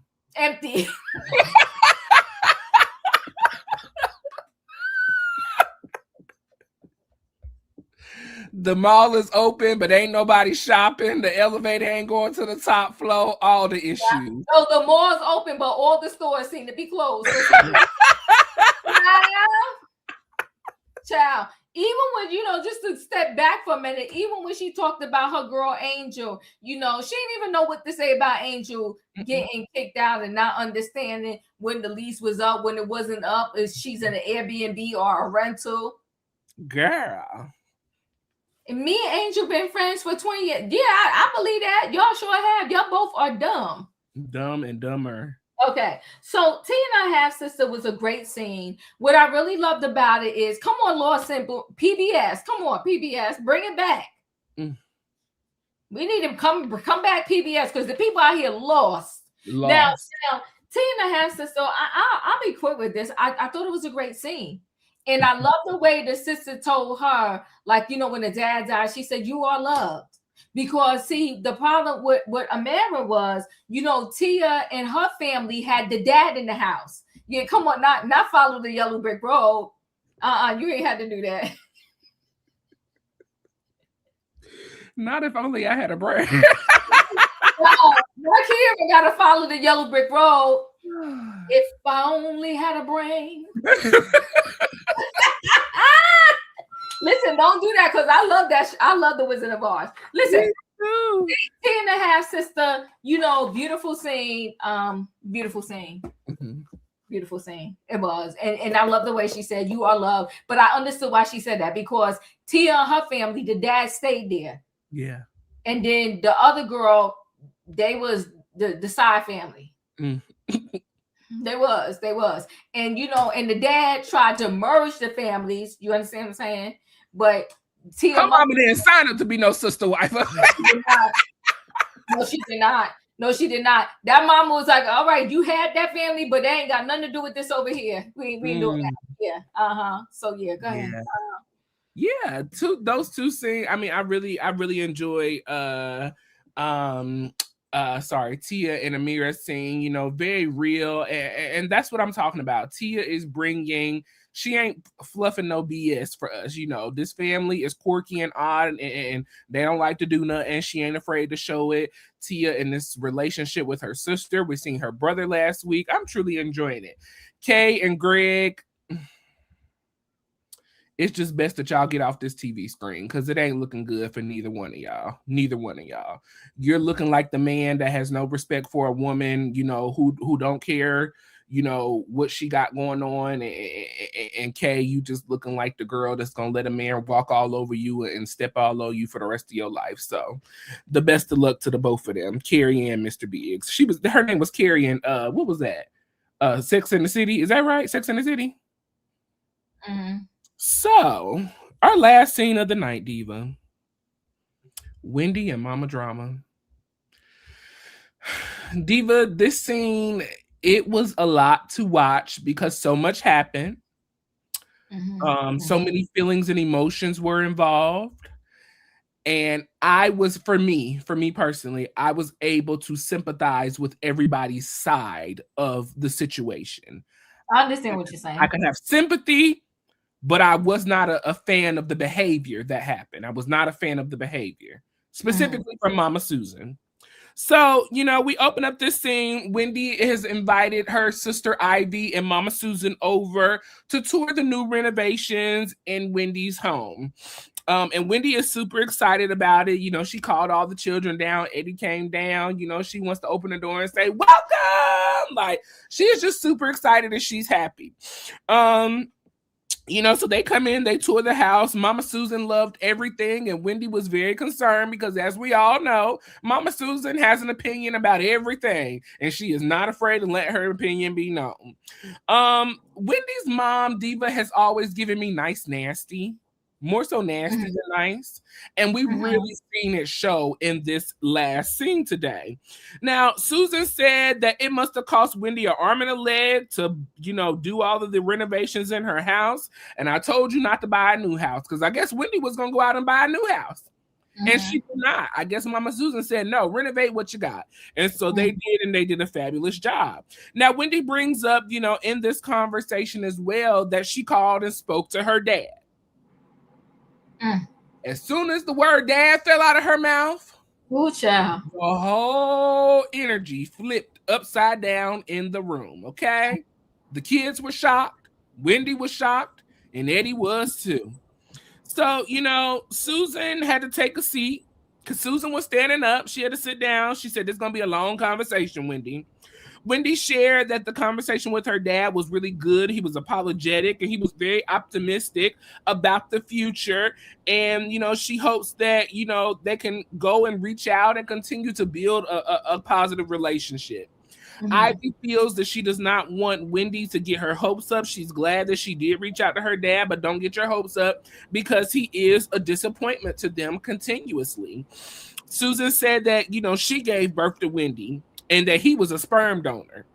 Speaker 1: The mall is open, but ain't nobody shopping. The elevator ain't going to the top floor. All the issues.
Speaker 2: Yeah. So the mall's open, but all the stores seem to be closed. Child. Even when, just to step back for a minute, even when she talked about her girl Angel, she didn't even know what to say about Angel getting kicked out and not understanding when the lease was up, when it wasn't up, if she's in an Airbnb or a rental.
Speaker 1: Girl.
Speaker 2: And me and Angel been friends for 20 years. Yeah, I believe that. Y'all sure have. Y'all both are dumb.
Speaker 1: Dumb and dumber.
Speaker 2: Okay. So Tia and I Half Sister was a great scene. What I really loved about it is, come on, Lawson, PBS. Come on, PBS. Bring it back. We need to come back, PBS, because the people out here lost. Now, Tia and a Half Sister, I'll be quick with this. I thought it was a great scene. And I love the way the sister told her, like, when the dad died, she said, you are loved. Because, see, the problem with what Amara was, Tia and her family had the dad in the house. Yeah, come on, not follow the yellow brick road. You ain't had to do that.
Speaker 1: Not if only I had a brain.
Speaker 2: My kid got to follow the yellow brick road. If I only had a brain. Listen, don't do that because I love that. I love the Wizard of Oz. Listen, 10 and a half sister, beautiful scene. Beautiful scene. Beautiful scene. It was. And I love the way she said, you are loved. But I understood why she said that because Tia and her family, the dad stayed there.
Speaker 1: Yeah.
Speaker 2: And then the other girl, they was the side family. They was. And and the dad tried to merge the families. You understand what I'm saying? But Tia
Speaker 1: her mama didn't sign up to be no sister wife.
Speaker 2: No, she did not. That mama was like, all right, you had that family, but they ain't got nothing to do with this over here. We ain't doing that. Yeah. So yeah, go ahead.
Speaker 1: Yeah, those two scenes. I mean, I really enjoy Tia and Amira scene, you know, very real. And that's what I'm talking about. Tia is she ain't fluffing no BS for us. You know, this family is quirky and odd and they don't like to do nothing. And she ain't afraid to show it. Tia in this relationship with her sister. We're seeing her brother last week. I'm truly enjoying it. Kei and Greg, it's just best that y'all get off this TV screen because it ain't looking good for neither one of y'all. You're looking like the man that has no respect for a woman, you know, who don't care, you know, what she got going on. And Kay, you just looking like the girl that's gonna let a man walk all over you and step all over you for the rest of your life. So the best of luck to the both of them, Carrie and Mr. Biggs. Her name was Carrie and what was that? Sex and the City. Is that right? Sex and the City?
Speaker 2: Mm-hmm.
Speaker 1: So, our last scene of the night, Diva. Wendy and Mama Drama. Diva, this scene, it was a lot to watch because so much happened. Mm-hmm. So many feelings and emotions were involved. And for me personally, I was able to sympathize with everybody's side of the situation.
Speaker 2: I understand what you're saying.
Speaker 1: I can have sympathy, but I was not a fan of the behavior that happened. I was not a fan of the behavior, specifically from Mama Susan. So, you know, we open up this scene. Wendy has invited her sister Ivy and Mama Susan over to tour the new renovations in Wendy's home. And Wendy is super excited about it. You know, she called all the children down. Eddie came down. You know, she wants to open the door and say, welcome. Like, she is just super excited and she's happy. You know, so they come in, they tour the house. Mama Susan loved everything, and Wendy was very concerned because, as we all know, Mama Susan has an opinion about everything, and she is not afraid to let her opinion be known. Wendy's mom, Diva, has always given me nice, nasty. More so nasty than nice. And we really seen it show in this last scene today. Now, Susan said that it must have cost Wendy an arm and a leg to, you know, do all of the renovations in her house. And I told you not to buy a new house because I guess Wendy was going to go out and buy a new house. And she did not. I guess Mama Susan said, no, renovate what you got. And so they did, and they did a fabulous job. Now, Wendy brings up, you know, in this conversation as well, that she called and spoke to her dad. As soon as the word dad fell out of her mouth,
Speaker 2: child,
Speaker 1: the whole energy flipped upside down in the room, okay? The kids were shocked, Wendy was shocked, and Eddie was too. So, you know, Susan had to take a seat because Susan was standing up. She had to sit down. She said, "This is going to be a long conversation, Wendy." Wendy shared that the conversation with her dad was really good. He was apologetic and he was very optimistic about the future. And, you know, she hopes that, you know, they can go and reach out and continue to build a positive relationship. Ivy feels that she does not want Wendy to get her hopes up. She's glad that she did reach out to her dad, but don't get your hopes up because he is a disappointment to them continuously. Susan said that, you know, she gave birth to Wendy and that he was a sperm donor.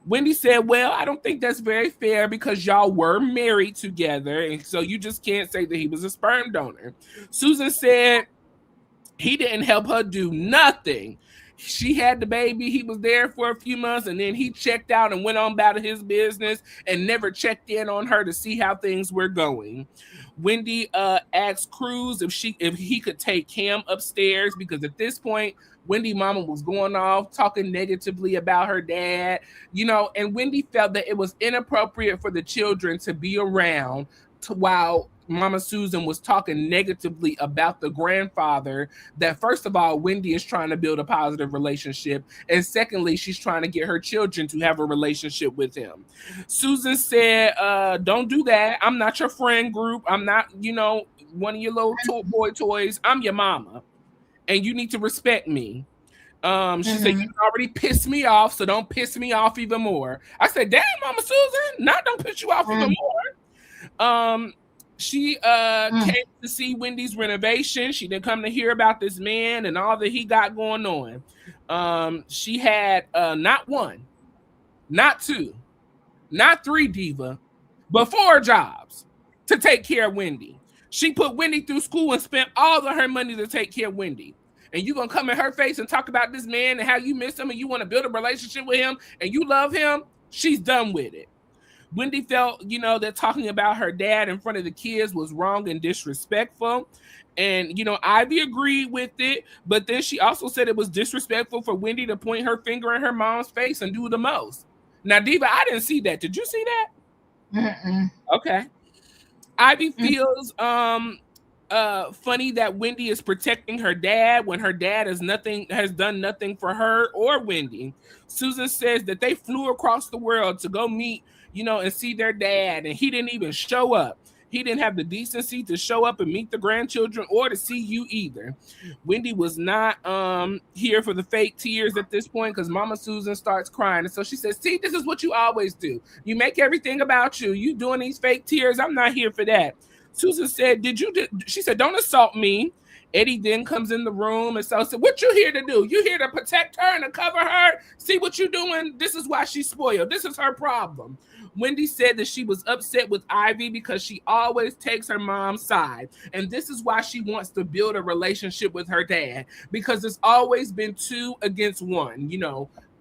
Speaker 1: Wendy said, well, I don't think that's very fair because y'all were married together. And so you just can't say that he was a sperm donor. Susan said he didn't help her do nothing. She had the baby. He was there for a few months and then he checked out and went on about his business and never checked in on her to see how things were going. Wendy asked Cruz if he could take Cam upstairs because at this point, Wendy mama was going off talking negatively about her dad, you know, and Wendy felt that it was inappropriate for the children to be around while Mama Susan was talking negatively about the grandfather that, first of all, Wendy is trying to build a positive relationship. And secondly, she's trying to get her children to have a relationship with him. Susan said, don't do that. I'm not your friend group. I'm not, you know, one of your little boy toys. I'm your mama. And you need to respect me. She said, you already pissed me off, so don't piss me off even more. I said, damn, Mama Susan, don't piss you off even more. She came to see Wendy's renovation. She didn't come to hear about this man and all that he got going on. She had not one, not two, not three, Diva, but 4 jobs to take care of Wendy. She put Wendy through school and spent all of her money to take care of Wendy. and you gonna come in her face and talk about this man and how you miss him and you want to build a relationship with him and you love him, she's done with it. Wendy felt, that talking about her dad in front of the kids was wrong and disrespectful. And, Ivy agreed with it, but then she also said it was disrespectful for Wendy to point her finger in her mom's face and do the most. Now, Diva, I didn't see that. Did you see that?
Speaker 2: Mm-mm.
Speaker 1: Okay. Ivy feels funny that Wendy is protecting her dad when her dad has done nothing for her or Wendy. Susan says that they flew across the world to go meet, and see their dad, and he didn't even show up. He didn't have the decency to show up and meet the grandchildren or to see you either. Wendy was not here for the fake tears at this point because Mama Susan starts crying. And so she says, see, this is what you always do. You make everything about you. You doing these fake tears. I'm not here for that. Susan said, she said, don't assault me. Eddie then comes in the room and so said, what you here to do? You here to protect her and to cover her? See what you doing? This is why she's spoiled. This is her problem. Wendy said that she was upset with Ivy because she always takes her mom's side. And this is why she wants to build a relationship with her dad, because it's always been 2 against 1.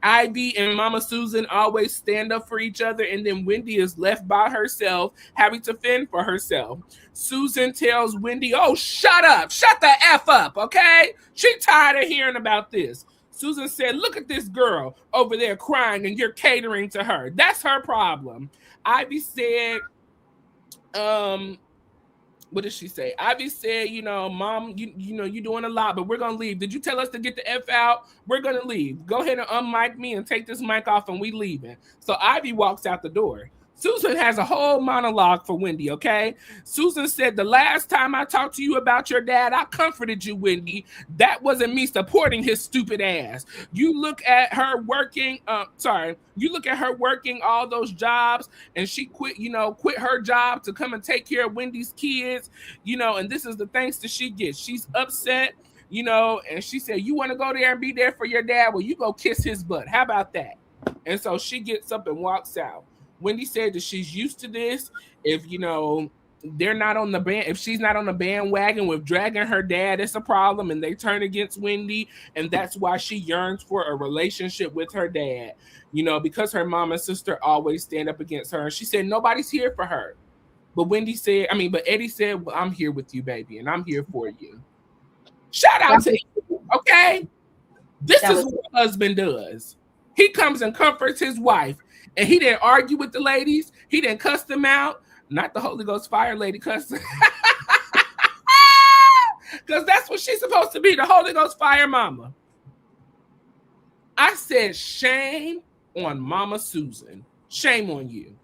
Speaker 1: Ivy and Mama Susan always stand up for each other, and then Wendy is left by herself, having to fend for herself. Susan tells Wendy, oh, shut up. Shut the F up, okay? She's tired of hearing about this. Susan said, look at this girl over there crying and you're catering to her. That's her problem. Ivy said, what did she say? Ivy said, Mom, you're doing a lot, but we're going to leave. Did you tell us to get the F out? We're going to leave. Go ahead and unmic me and take this mic off and we leaving. So Ivy walks out the door. Susan has a whole monologue for Wendy, okay? Susan said, the last time I talked to you about your dad, I comforted you, Wendy. That wasn't me supporting his stupid ass. You look at her working, all those jobs, and she quit her job to come and take care of Wendy's kids, and this is the thanks that she gets. She's upset, and she said, you want to go there and be there for your dad? Well, you go kiss his butt. How about that? And so she gets up and walks out. Wendy said that she's used to this. If they're not on the band, if she's not on the bandwagon with dragging her dad, it's a problem, and they turn against Wendy, and that's why she yearns for a relationship with her dad. Because her mom and sister always stand up against her. And she said nobody's here for her. But Eddie said, well, I'm here with you, baby, and I'm here for you. Shout out to you, okay? This is what a husband does. He comes and comforts his wife. And he didn't argue with the ladies. He didn't cuss them out. Not the Holy Ghost fire lady cussing. Because that's what she's supposed to be, the Holy Ghost fire mama. I said, shame on Mama Susan. Shame on you.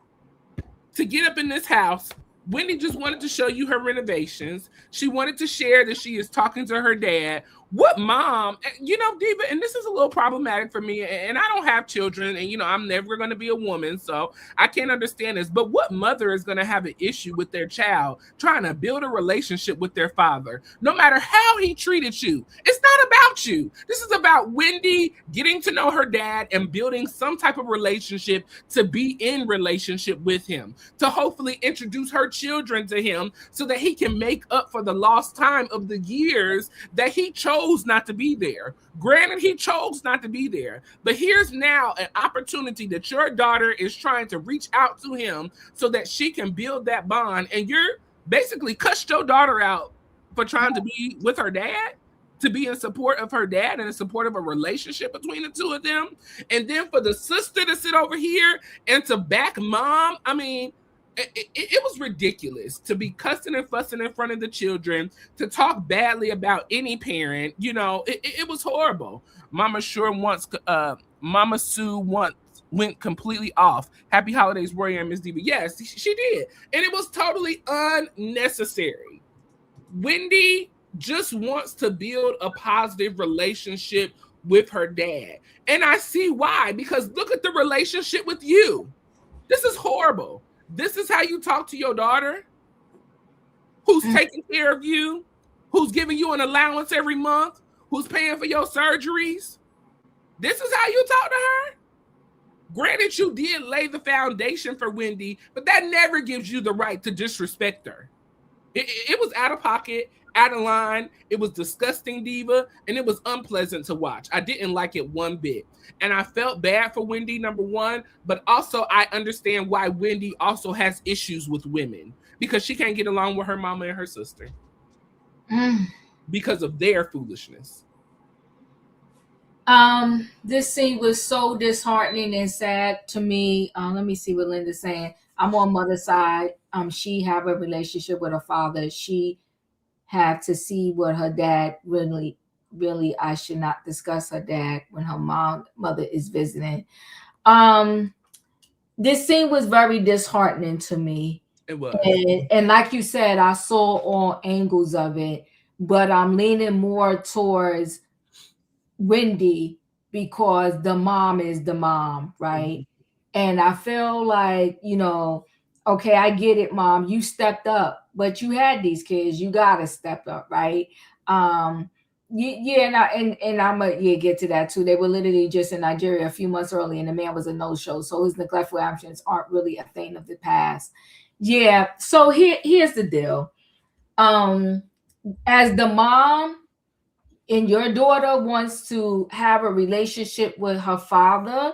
Speaker 1: To get up in this house, Wendy just wanted to show you her renovations. She wanted to share that she is talking to her dad. What mom, Diva, and this is a little problematic for me, and I don't have children, and, I'm never going to be a woman, so I can't understand this, but what mother is going to have an issue with their child trying to build a relationship with their father, no matter how he treated you? It's not about you. This is about Wendy getting to know her dad and building some type of relationship to be in relationship with him, to hopefully introduce her children to him so that he can make up for the lost time of the years that he chose not to be there. Granted, he chose not to be there, but here's now an opportunity that your daughter is trying to reach out to him so that she can build that bond, and you're basically cussed your daughter out for trying to be with her dad, to be in support of her dad and in support of a relationship between the two of them, and then for the sister to sit over here and to back mom. It was ridiculous to be cussing and fussing in front of the children, to talk badly about any parent. It was horrible. Mama Sue once went completely off. Happy holidays, Royaire and Miss Diva. Yes, she did. And it was totally unnecessary. Wendy just wants to build a positive relationship with her dad. And I see why, because look at the relationship with you. This is horrible. This is how you talk to your daughter, who's taking care of you, who's giving you an allowance every month, who's paying for your surgeries. This is how you talk to her? Granted, you did lay the foundation for Wendy, but that never gives you the right to disrespect her. It was out of pocket, out of line. It was disgusting, Diva, and it was unpleasant to watch. I didn't like it one bit. And I felt bad for Wendy, number one, but also I understand why Wendy also has issues with women, because she can't get along with her mama and her sister because of their foolishness.
Speaker 2: This scene was so disheartening and sad to me. Let me see what Linda's saying. I'm on mother's side. She have a relationship with her father. She have to see what her dad really, I should not discuss her dad when her mother is visiting. This scene was very disheartening to me.
Speaker 1: It was.
Speaker 2: And like you said, I saw all angles of it, but I'm leaning more towards Wendy because the mom is the mom, right? And I feel like, okay, I get it, mom. You stepped up, but you had these kids. You gotta step up, right? And I'm gonna get to that too. They were literally just in Nigeria a few months early, and the man was a no-show. So his neglectful actions aren't really a thing of the past. Yeah. So here's the deal. As the mom, and your daughter wants to have a relationship with her father,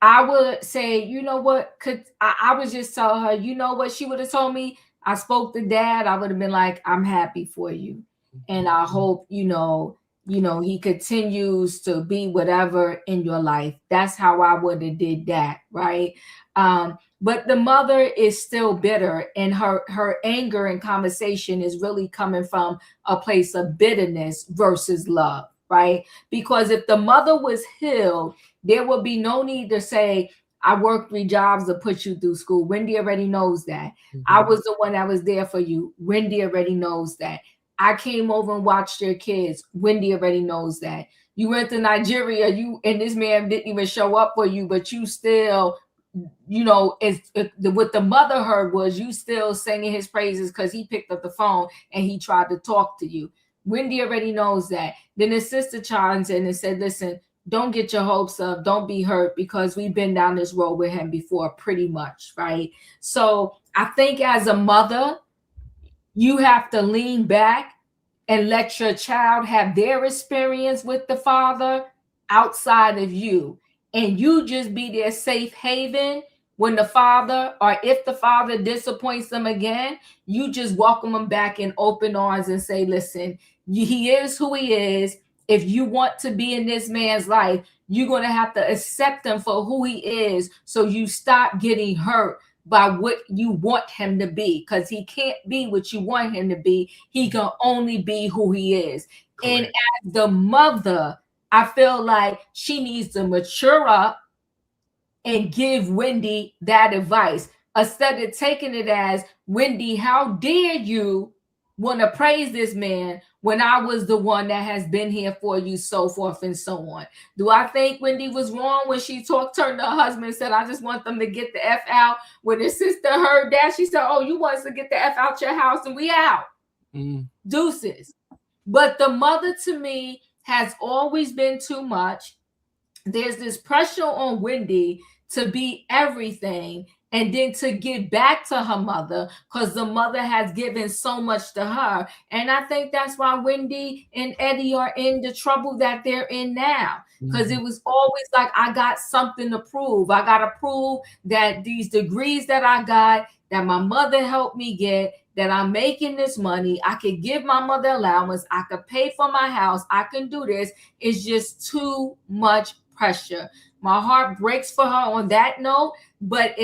Speaker 2: I would say, you know what? I would just tell her, you know what? She would have told me, I spoke to dad. I would have been like, I'm happy for you. And I hope, he continues to be whatever in your life. That's how I would have did that. Right. But the mother is still bitter, and her anger and conversation is really coming from a place of bitterness versus love, right? Because if the mother was healed, there would be no need to say, I worked 3 jobs to put you through school. Wendy already knows that. I was the one that was there for you. Wendy already knows that. I came over and watched your kids. Wendy already knows that. You went to Nigeria, and this man didn't even show up for you, but you still... what the mother heard was you still singing his praises because he picked up the phone and he tried to talk to you. Wendy already knows that. Then his sister chimes in and said, listen, don't get your hopes up. Don't be hurt, because we've been down this road with him before, pretty much, right? So I think as a mother, you have to lean back and let your child have their experience with the father outside of you. And you just be their safe haven when the father, or if the father disappoints them again, you just welcome them back in open arms and say, listen, he is who he is. If you want to be in this man's life, you're going to have to accept him for who he is, so you stop getting hurt by what you want him to be, because he can't be what you want him to be. He can only be who he is. Correct. And as the mother, I feel like she needs to mature up and give Wendy that advice, instead of taking it as, Wendy, how dare you want to praise this man when I was the one that has been here for you, so forth and so on. Do I think Wendy was wrong when she turned to her husband and said, I just want them to get the F out? When his sister heard that, she said, oh, you want us to get the F out your house and we out. Deuces. But the mother, to me, has always been too much. There's this pressure on Wendy to be everything and then to give back to her mother, because the mother has given so much to her. And I think that's why Wendy and Eddie are in the trouble that they're in now, because it was always like, I got something to prove. I got to prove that these degrees that I got, that my mother helped me get, that I'm making this money, I could give my mother allowance, I could pay for my house, I can do this. It's just too much pressure. My heart breaks for her on that note. But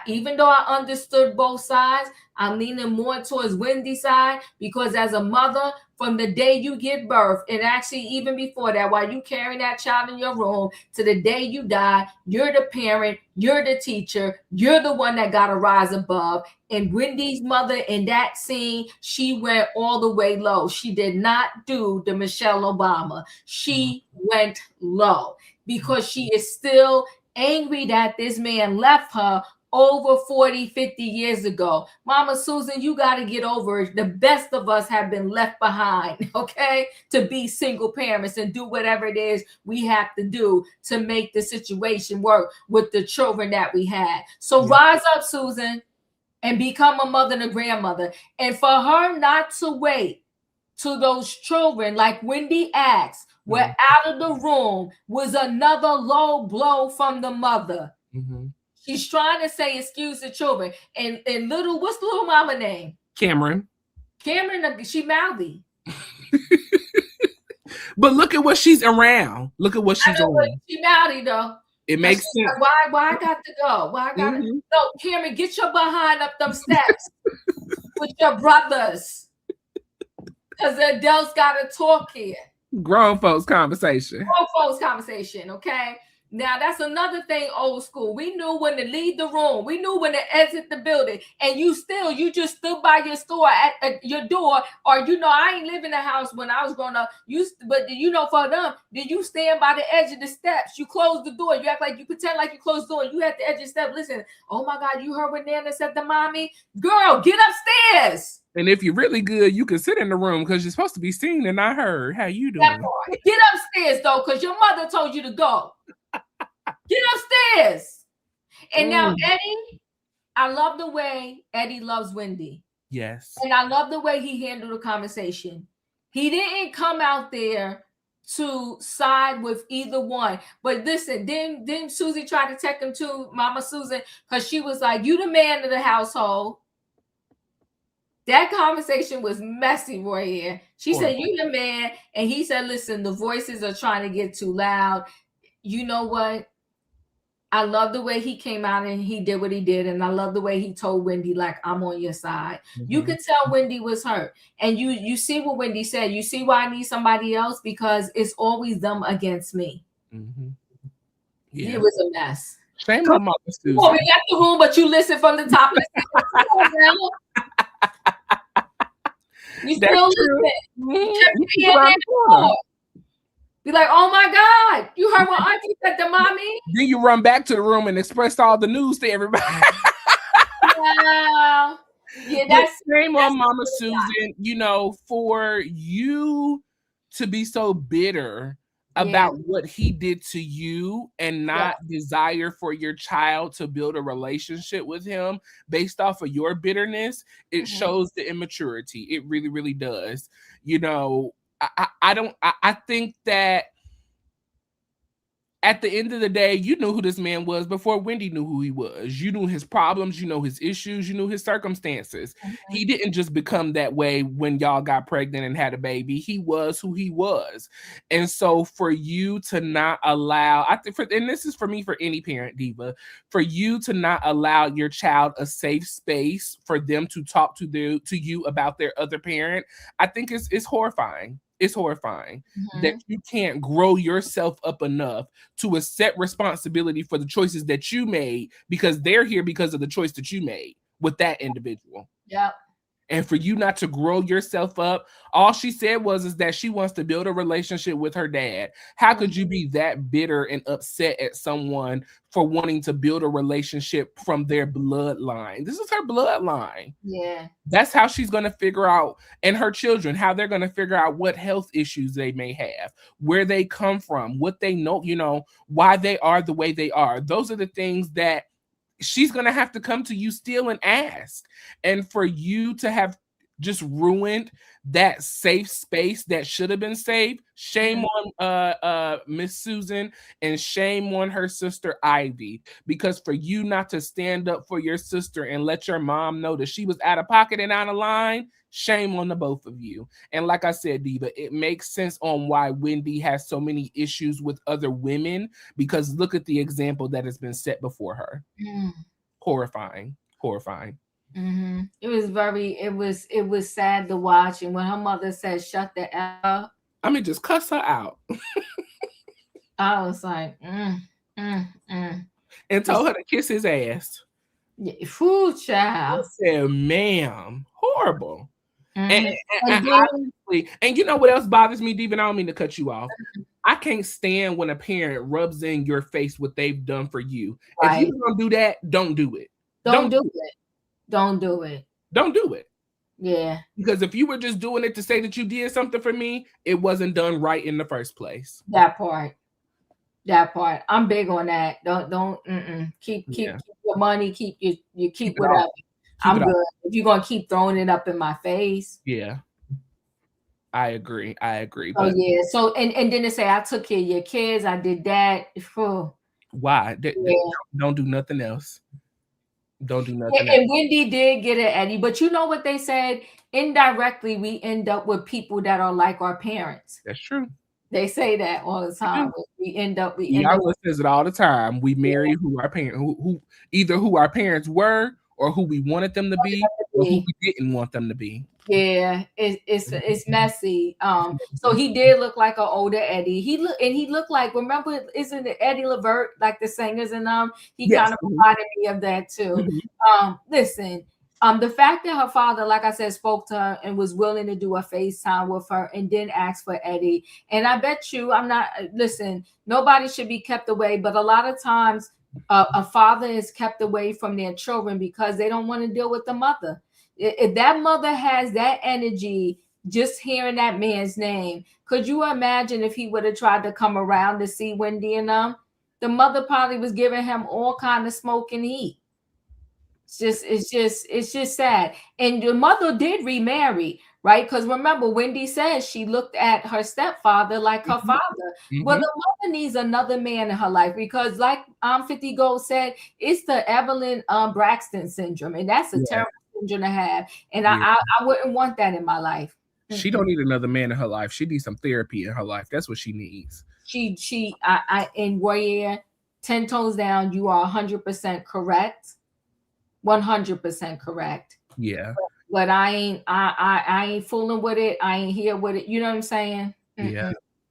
Speaker 2: even though I understood both sides, I'm leaning more towards Wendy's side, because as a mother, from the day you give birth, and actually even before that, while you carrying that child in your room, to the day you die, you're the parent, you're the teacher, you're the one that got to rise above. And Wendy's mother in that scene, she went all the way low. She did not do the Michelle Obama. She went low because she is still angry that this man left her over 40, 50 years ago. Mama Susan, you got to get over it. The best of us have been left behind, okay, to be single parents and do whatever it is we have to do to make the situation work with the children that we had. So rise up, Susan, and become a mother and a grandmother. And for her not to wait to those children, like Wendy asked, were out of the room, was another low blow from the mother. She's trying to say excuse the children. And little, what's little mama name?
Speaker 1: Cameron,
Speaker 2: she mouthy.
Speaker 1: But look at what she's around. Look at what she's on.
Speaker 2: She mouthy though.
Speaker 1: It makes sense.
Speaker 2: Like, why I got to go? Why I got to no, Cameron, get your behind up them steps with your brothers. Because the adults gotta talk here.
Speaker 1: Grown folks conversation.
Speaker 2: Okay? Now that's another thing, old school. We knew when to leave the room. We knew when to exit the building. And you just stood by your store at your door. Or I ain't live in the house when I was growing up. But for them, did you stand by the edge of the steps? You closed the door. You act like you pretend like you closed the door. You at the edge of the step. Listen, oh my God, you heard what Nana said to mommy? Girl, get upstairs.
Speaker 1: And if you're really good, you can sit in the room because you're supposed to be seen and not heard. How you doing?
Speaker 2: Get upstairs though, because your mother told you to go. Get upstairs. And now Eddie, I love the way Eddie loves Wendy.
Speaker 1: Yes.
Speaker 2: And I love the way he handled the conversation. He didn't come out there to side with either one. But listen, then Susie tried to take him to Mama Susan because she was like, you the man of the household. That conversation was messy, Royaire. She said, you the man. And he said, listen, the voices are trying to get too loud. You know what? I love the way he came out and he did what he did. And I love the way he told Wendy, like, I'm on your side. You could tell Wendy was hurt. And you see what Wendy said. You see why I need somebody else? Because it's always them against me. Yeah. It was a mess.
Speaker 1: Shame on Mama Susan.
Speaker 2: Oh, we got the room, but you listen from the top of the You still listen. Be like, oh my God, you heard what Auntie said to mommy?
Speaker 1: Then you run back to the room and express all the news to everybody.
Speaker 2: Wow. Yeah, that's
Speaker 1: shame on Mama Susan, for you to be so bitter about what he did to you and not desire for your child to build a relationship with him based off of your bitterness. It shows the immaturity. It really, really does. I think that at the end of the day, you knew who this man was before Wendy knew who he was. You knew his problems, his issues, you knew his circumstances. He didn't just become that way when y'all got pregnant and had a baby. He was who he was. And so for you to not allow, and this is for me, for any parent, Diva, for you to not allow your child a safe space for them to talk to you about their other parent, I think it's horrifying. It's horrifying that you can't grow yourself up enough to accept responsibility for the choices that you made because they're here because of the choice that you made with that individual.
Speaker 2: Yep.
Speaker 1: And for you not to grow yourself up, all she said was that she wants to build a relationship with her dad. How could you be that bitter and upset at someone for wanting to build a relationship from their bloodline? This is her bloodline.
Speaker 2: Yeah.
Speaker 1: That's how she's going to figure out, and her children, how they're going to figure out what health issues they may have, where they come from, what they know, why they are the way they are. Those are the things that she's going to have to come to you still and ask. And for you to have just ruined that safe space that should have been safe, shame on Miss Susan and shame on her sister Ivy, because for you not to stand up for your sister and let your mom know that she was out of pocket and out of line, shame on the both of you. And like I said, Diva, it makes sense on why Wendy has so many issues with other women, because look at the example that has been set before her. Horrifying.
Speaker 2: It was sad to watch. And when her mother said, shut the F up,
Speaker 1: I mean, just cuss her out.
Speaker 2: I was like,
Speaker 1: and told her to kiss his ass.
Speaker 2: Yeah, food child.
Speaker 1: I said, ma'am, horrible. And you know what else bothers me, Diva? I don't mean to cut you off. I can't stand when a parent rubs in your face what they've done for you. Right. If you're gonna do that, don't do it.
Speaker 2: Don't do it. Don't do it.
Speaker 1: Don't do it.
Speaker 2: Yeah.
Speaker 1: Because if you were just doing it to say that you did something for me, it wasn't done right in the first place.
Speaker 2: That part. I'm big on that. Don't keep your money, keep whatever. I'm good. If you're gonna keep throwing it up in my face.
Speaker 1: Yeah. I agree.
Speaker 2: Oh
Speaker 1: But
Speaker 2: yeah. So and then they say I took care of your kids. I did that.
Speaker 1: why?
Speaker 2: Yeah.
Speaker 1: Don't do nothing else. Don't do
Speaker 2: Yeah,
Speaker 1: nothing else.
Speaker 2: and Wendy did get an Eddie, but you know what they said? Indirectly, we end up with people that are like our parents.
Speaker 1: That's true.
Speaker 2: They say that all the time. We end up.
Speaker 1: Yarla says it all the time. We marry who our parents, who either who our parents were, or who we wanted them to be, or who we didn't want them to be.
Speaker 2: Yeah, it's messy. So he did look like an older Eddie. He looked like, remember, isn't it Eddie Levert, like the singers, and he kind of reminded me of that too. Listen, the fact that her father, like I said, spoke to her and was willing to do a FaceTime with her and didn't ask for Eddie. And I bet you, listen, nobody should be kept away, but a lot of times a father is kept away from their children because they don't want to deal with the mother. If that mother has that energy, just hearing that man's name, could you imagine if he would have tried to come around to see Wendy and the mother probably was giving him all kind of smoke and heat. It's just sad. And the mother did remarry, right? Because remember, Wendy says she looked at her stepfather like her father. Well, the mother needs another man in her life because, like 50 Gold said, it's the Evelyn Braxton syndrome, and that's a terrible syndrome to have. And I wouldn't want that in my life.
Speaker 1: She don't need another man in her life. She needs some therapy in her life. That's what she needs.
Speaker 2: I in Royaire, 10 toes down, you are 100% correct. 100% correct.
Speaker 1: Yeah.
Speaker 2: But I ain't fooling with it. I ain't here with it. You know what I'm saying?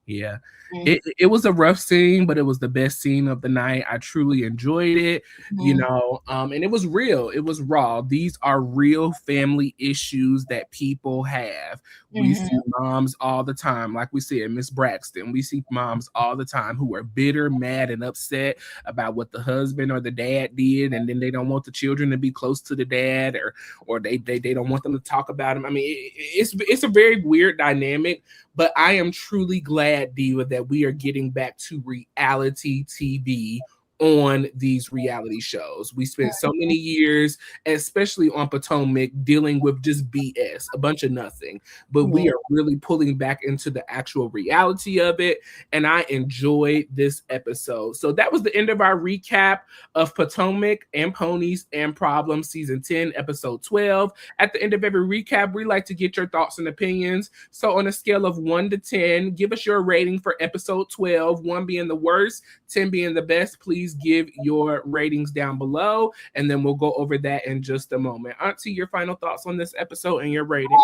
Speaker 1: Yeah. It was a rough scene, but it was the best scene of the night. I truly enjoyed it, you know, and it was real. It was raw. These are real family issues that people have. We see moms all the time, like we said, Miss Braxton. We see moms all the time who are bitter, mad, and upset about what the husband or the dad did, and then they don't want the children to be close to the dad, or they don't want them to talk about him. I mean, it's a very weird dynamic. But I am truly glad, Diva, that we are getting back to reality TV on these reality shows. We spent so many years, especially on Potomac, dealing with just BS, a bunch of nothing. But we are really pulling back into the actual reality of it, and I enjoyed this episode. So that was the end of our recap of Potomac and Ponies and Problems, Season 10, Episode 12. At the end of every recap, we like to get your thoughts and opinions. So on a scale of 1 to 10, give us your rating for Episode 12, 1 being the worst, 10 being the best. Please give your ratings down below, and then we'll go over that in just a moment. Auntie, your final thoughts on this episode and your rating?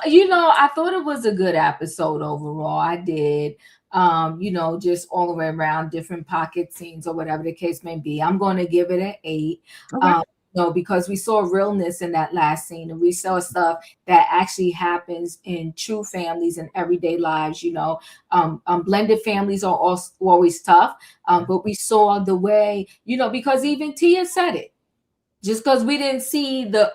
Speaker 2: You know, I thought it was a good episode overall. I did. You know, just all the way around, different pocket scenes or whatever the case may be. I'm going to give it an 8. Okay. No, because we saw realness in that last scene, and we saw stuff that actually happens in true families and everyday lives. You know, blended families are always tough, but we saw the way, you know, because even Tia said it. Just because we didn't see the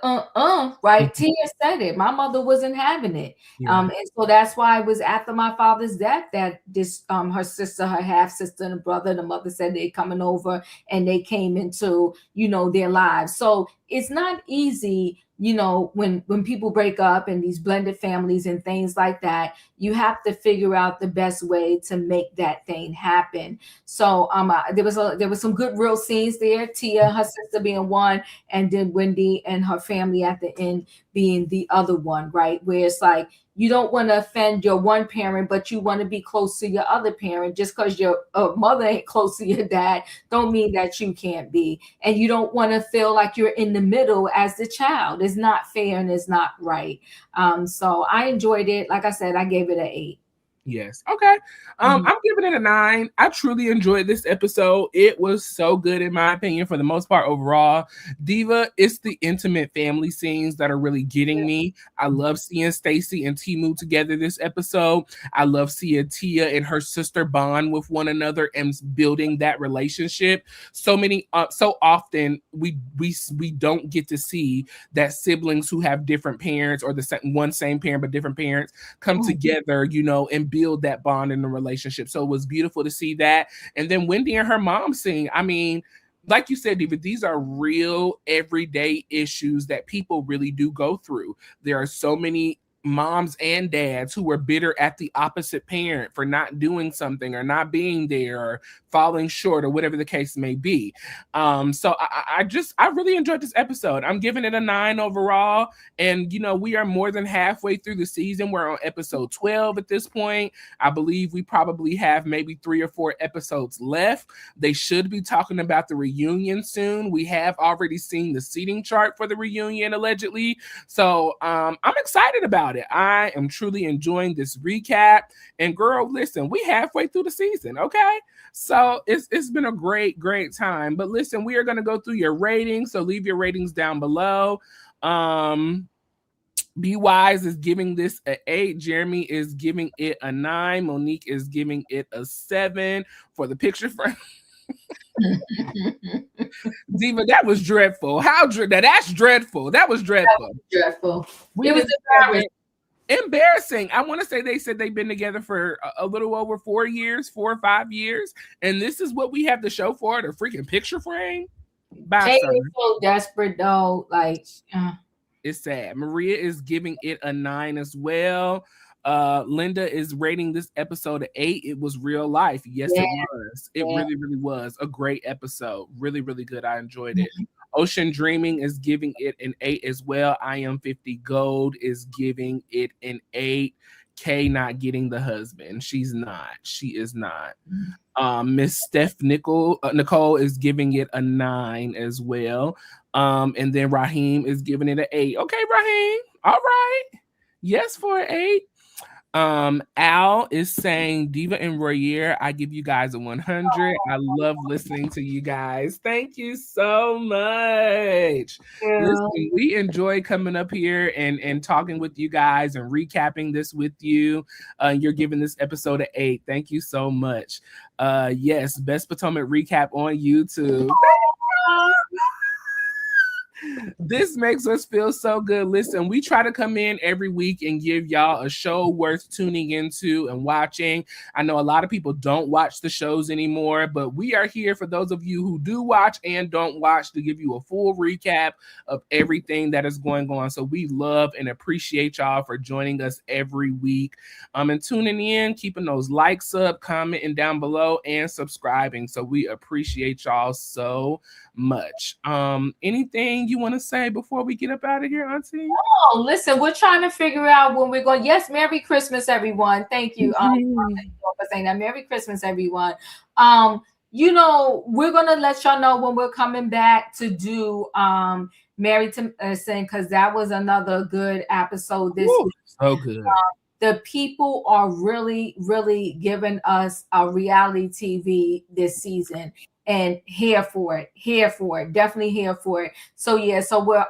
Speaker 2: right? Tia said it. My mother wasn't having it. And so that's why it was after my father's death that this her sister, her half sister, and brother, the mother said they're coming over, and they came into, you know, their lives. So it's not easy, you know, when people break up and these blended families and things like that. You have to figure out the best way to make that thing happen. So there was some good real scenes there. Tia, her sister being one, and then Wendy and her family at the end being the other one, right? Where it's like, you don't want to offend your one parent, but you want to be close to your other parent. Just because your mother ain't close to your dad don't mean that you can't be. And you don't want to feel like you're in the middle as the child. It's not fair and it's not right. So I enjoyed it. Like I said, I gave it an 8.
Speaker 1: Yes. Okay. I'm giving it a 9. I truly enjoyed this episode. It was so good, in my opinion, for the most part overall. Diva, it's the intimate family scenes that are really getting me. I love seeing Stacy and Timu together this episode. I love seeing Tia and her sister bond with one another and building that relationship. So often we don't get to see that siblings who have different parents, or the same parent but different parents, come together, you know, and build that bond in the relationship. So it was beautiful to see that. And then Wendy and her mom sing. I mean, like you said, Diva, these are real everyday issues that people really do go through. There are so many moms and dads who were bitter at the opposite parent for not doing something or not being there or falling short or whatever the case may be. So I really enjoyed this episode. I'm giving it a 9 overall. And, you know, we are more than halfway through the season. We're on episode 12 at this point. I believe we probably have maybe 3 or 4 episodes left. They should be talking about the reunion soon. We have already seen the seating chart for the reunion, allegedly. So I'm excited about it. I am truly enjoying this recap. And girl, listen, we halfway through the season, okay? So it's been a great time. But listen, we are going to go through your ratings. So leave your ratings down below. Be Wise is giving this an 8. Jeremy is giving it a 9. Monique is giving it a 7 for the picture frame. Diva, that was dreadful. That's dreadful. That was dreadful.
Speaker 2: Dreadful.
Speaker 1: It was embarrassing. I want to say they said they've been together for a little over 4 years, 4 or 5 years, and this is what we have to show for it, a freaking picture frame.
Speaker 2: Jay is so desperate though. Like,
Speaker 1: it's sad. Maria is giving it a 9 as well. Linda is rating this episode an 8. It was real life. Yes, it was. It really was a great episode. Really good. I enjoyed it. Ocean Dreaming is giving it an 8 as well. I Am 50 Gold is giving it an 8. Kay not getting the husband. She is not. Miss Steph Nicole is giving it a 9 as well. And then Raheem is giving it an 8. Okay, Raheem. All right. Yes, for an 8. Al is saying Diva and Royaire, I give you guys a 100. I love listening to you guys. Thank you so much. Listen, we enjoy coming up here and talking with you guys and recapping this with you. You're giving this episode an 8. Thank you so much. Yes, Best Potomac Recap on YouTube. This makes us feel so good. Listen, we try to come in every week and give y'all a show worth tuning into and watching. I know a lot of people don't watch the shows anymore, but we are here for those of you who do watch and don't watch to give you a full recap of everything that is going on. So we love and appreciate y'all for joining us every week and tuning in, keeping those likes up, commenting down below, and subscribing. So we appreciate y'all so much. Anything you want to say before we get up out of here, Auntie?
Speaker 2: Oh, listen, we're trying to figure out when we're going. Yes, Merry Christmas, everyone. Thank you. Thank you for saying that. Merry Christmas, everyone. You know, we're gonna let y'all know when we're coming back to do Married to Medicine, because that was another good episode this week. So good. The people are really giving us a reality TV this season. And here for it, definitely here for it. So yeah, so we're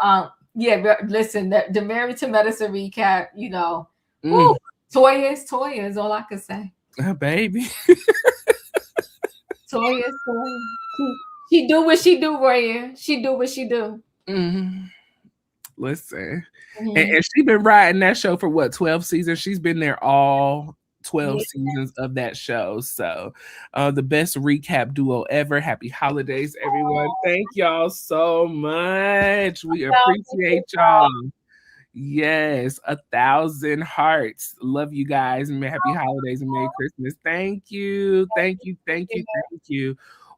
Speaker 2: listen, the Married to Medicine recap, you know, Toya is all I can say.
Speaker 1: Baby.
Speaker 2: Toya. She do what she do, Royaire. She do what she do.
Speaker 1: Listen, and she's been riding that show for what, 12 seasons? She's been there all 12 seasons of that show. So the best recap duo ever. Happy holidays, everyone. Thank y'all so much. We appreciate y'all. Yes, 1,000 hearts. Love you guys. Happy holidays and Merry Christmas. Thank you.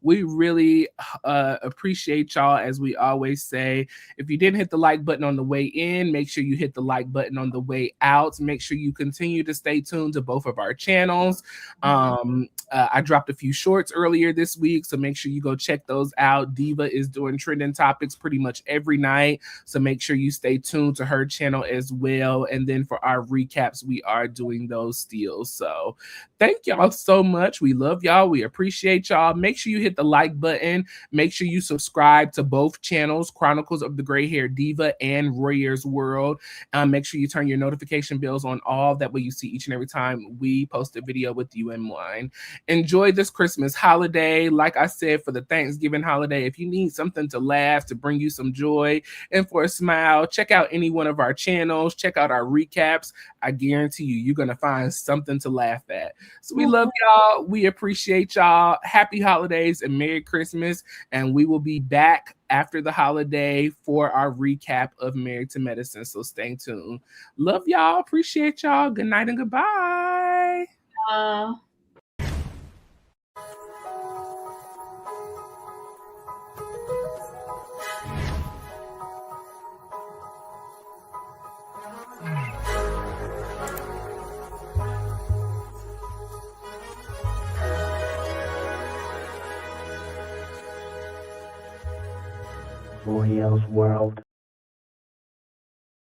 Speaker 1: We really appreciate y'all, as we always say. If you didn't hit the like button on the way in, make sure you hit the like button on the way out. Make sure you continue to stay tuned to both of our channels. I dropped a few shorts earlier this week, so make sure you go check those out. Diva is doing trending topics pretty much every night, so make sure you stay tuned to her channel as well. And then for our recaps, we are doing those still. So thank y'all so much. We love y'all. We appreciate y'all. Make sure you hit the like button. Make sure you subscribe to both channels, Chronicles of the Gray Hair Diva and Royaire's World. Make sure you turn your notification bells on all. That way you see each and every time we post a video with you in mind. Enjoy this Christmas holiday. Like I said, for the Thanksgiving holiday, if you need something to laugh, to bring you some joy, and for a smile, check out any one of our channels. Check out our recaps. I guarantee you're going to find something to laugh at. So we love y'all. We appreciate y'all. Happy holidays. Ponies, and Merry Christmas. And we will be back after the holiday for our recap of Married to Medicine. So stay tuned. Love y'all. Appreciate y'all. Good night and goodbye.
Speaker 5: Royaire's World.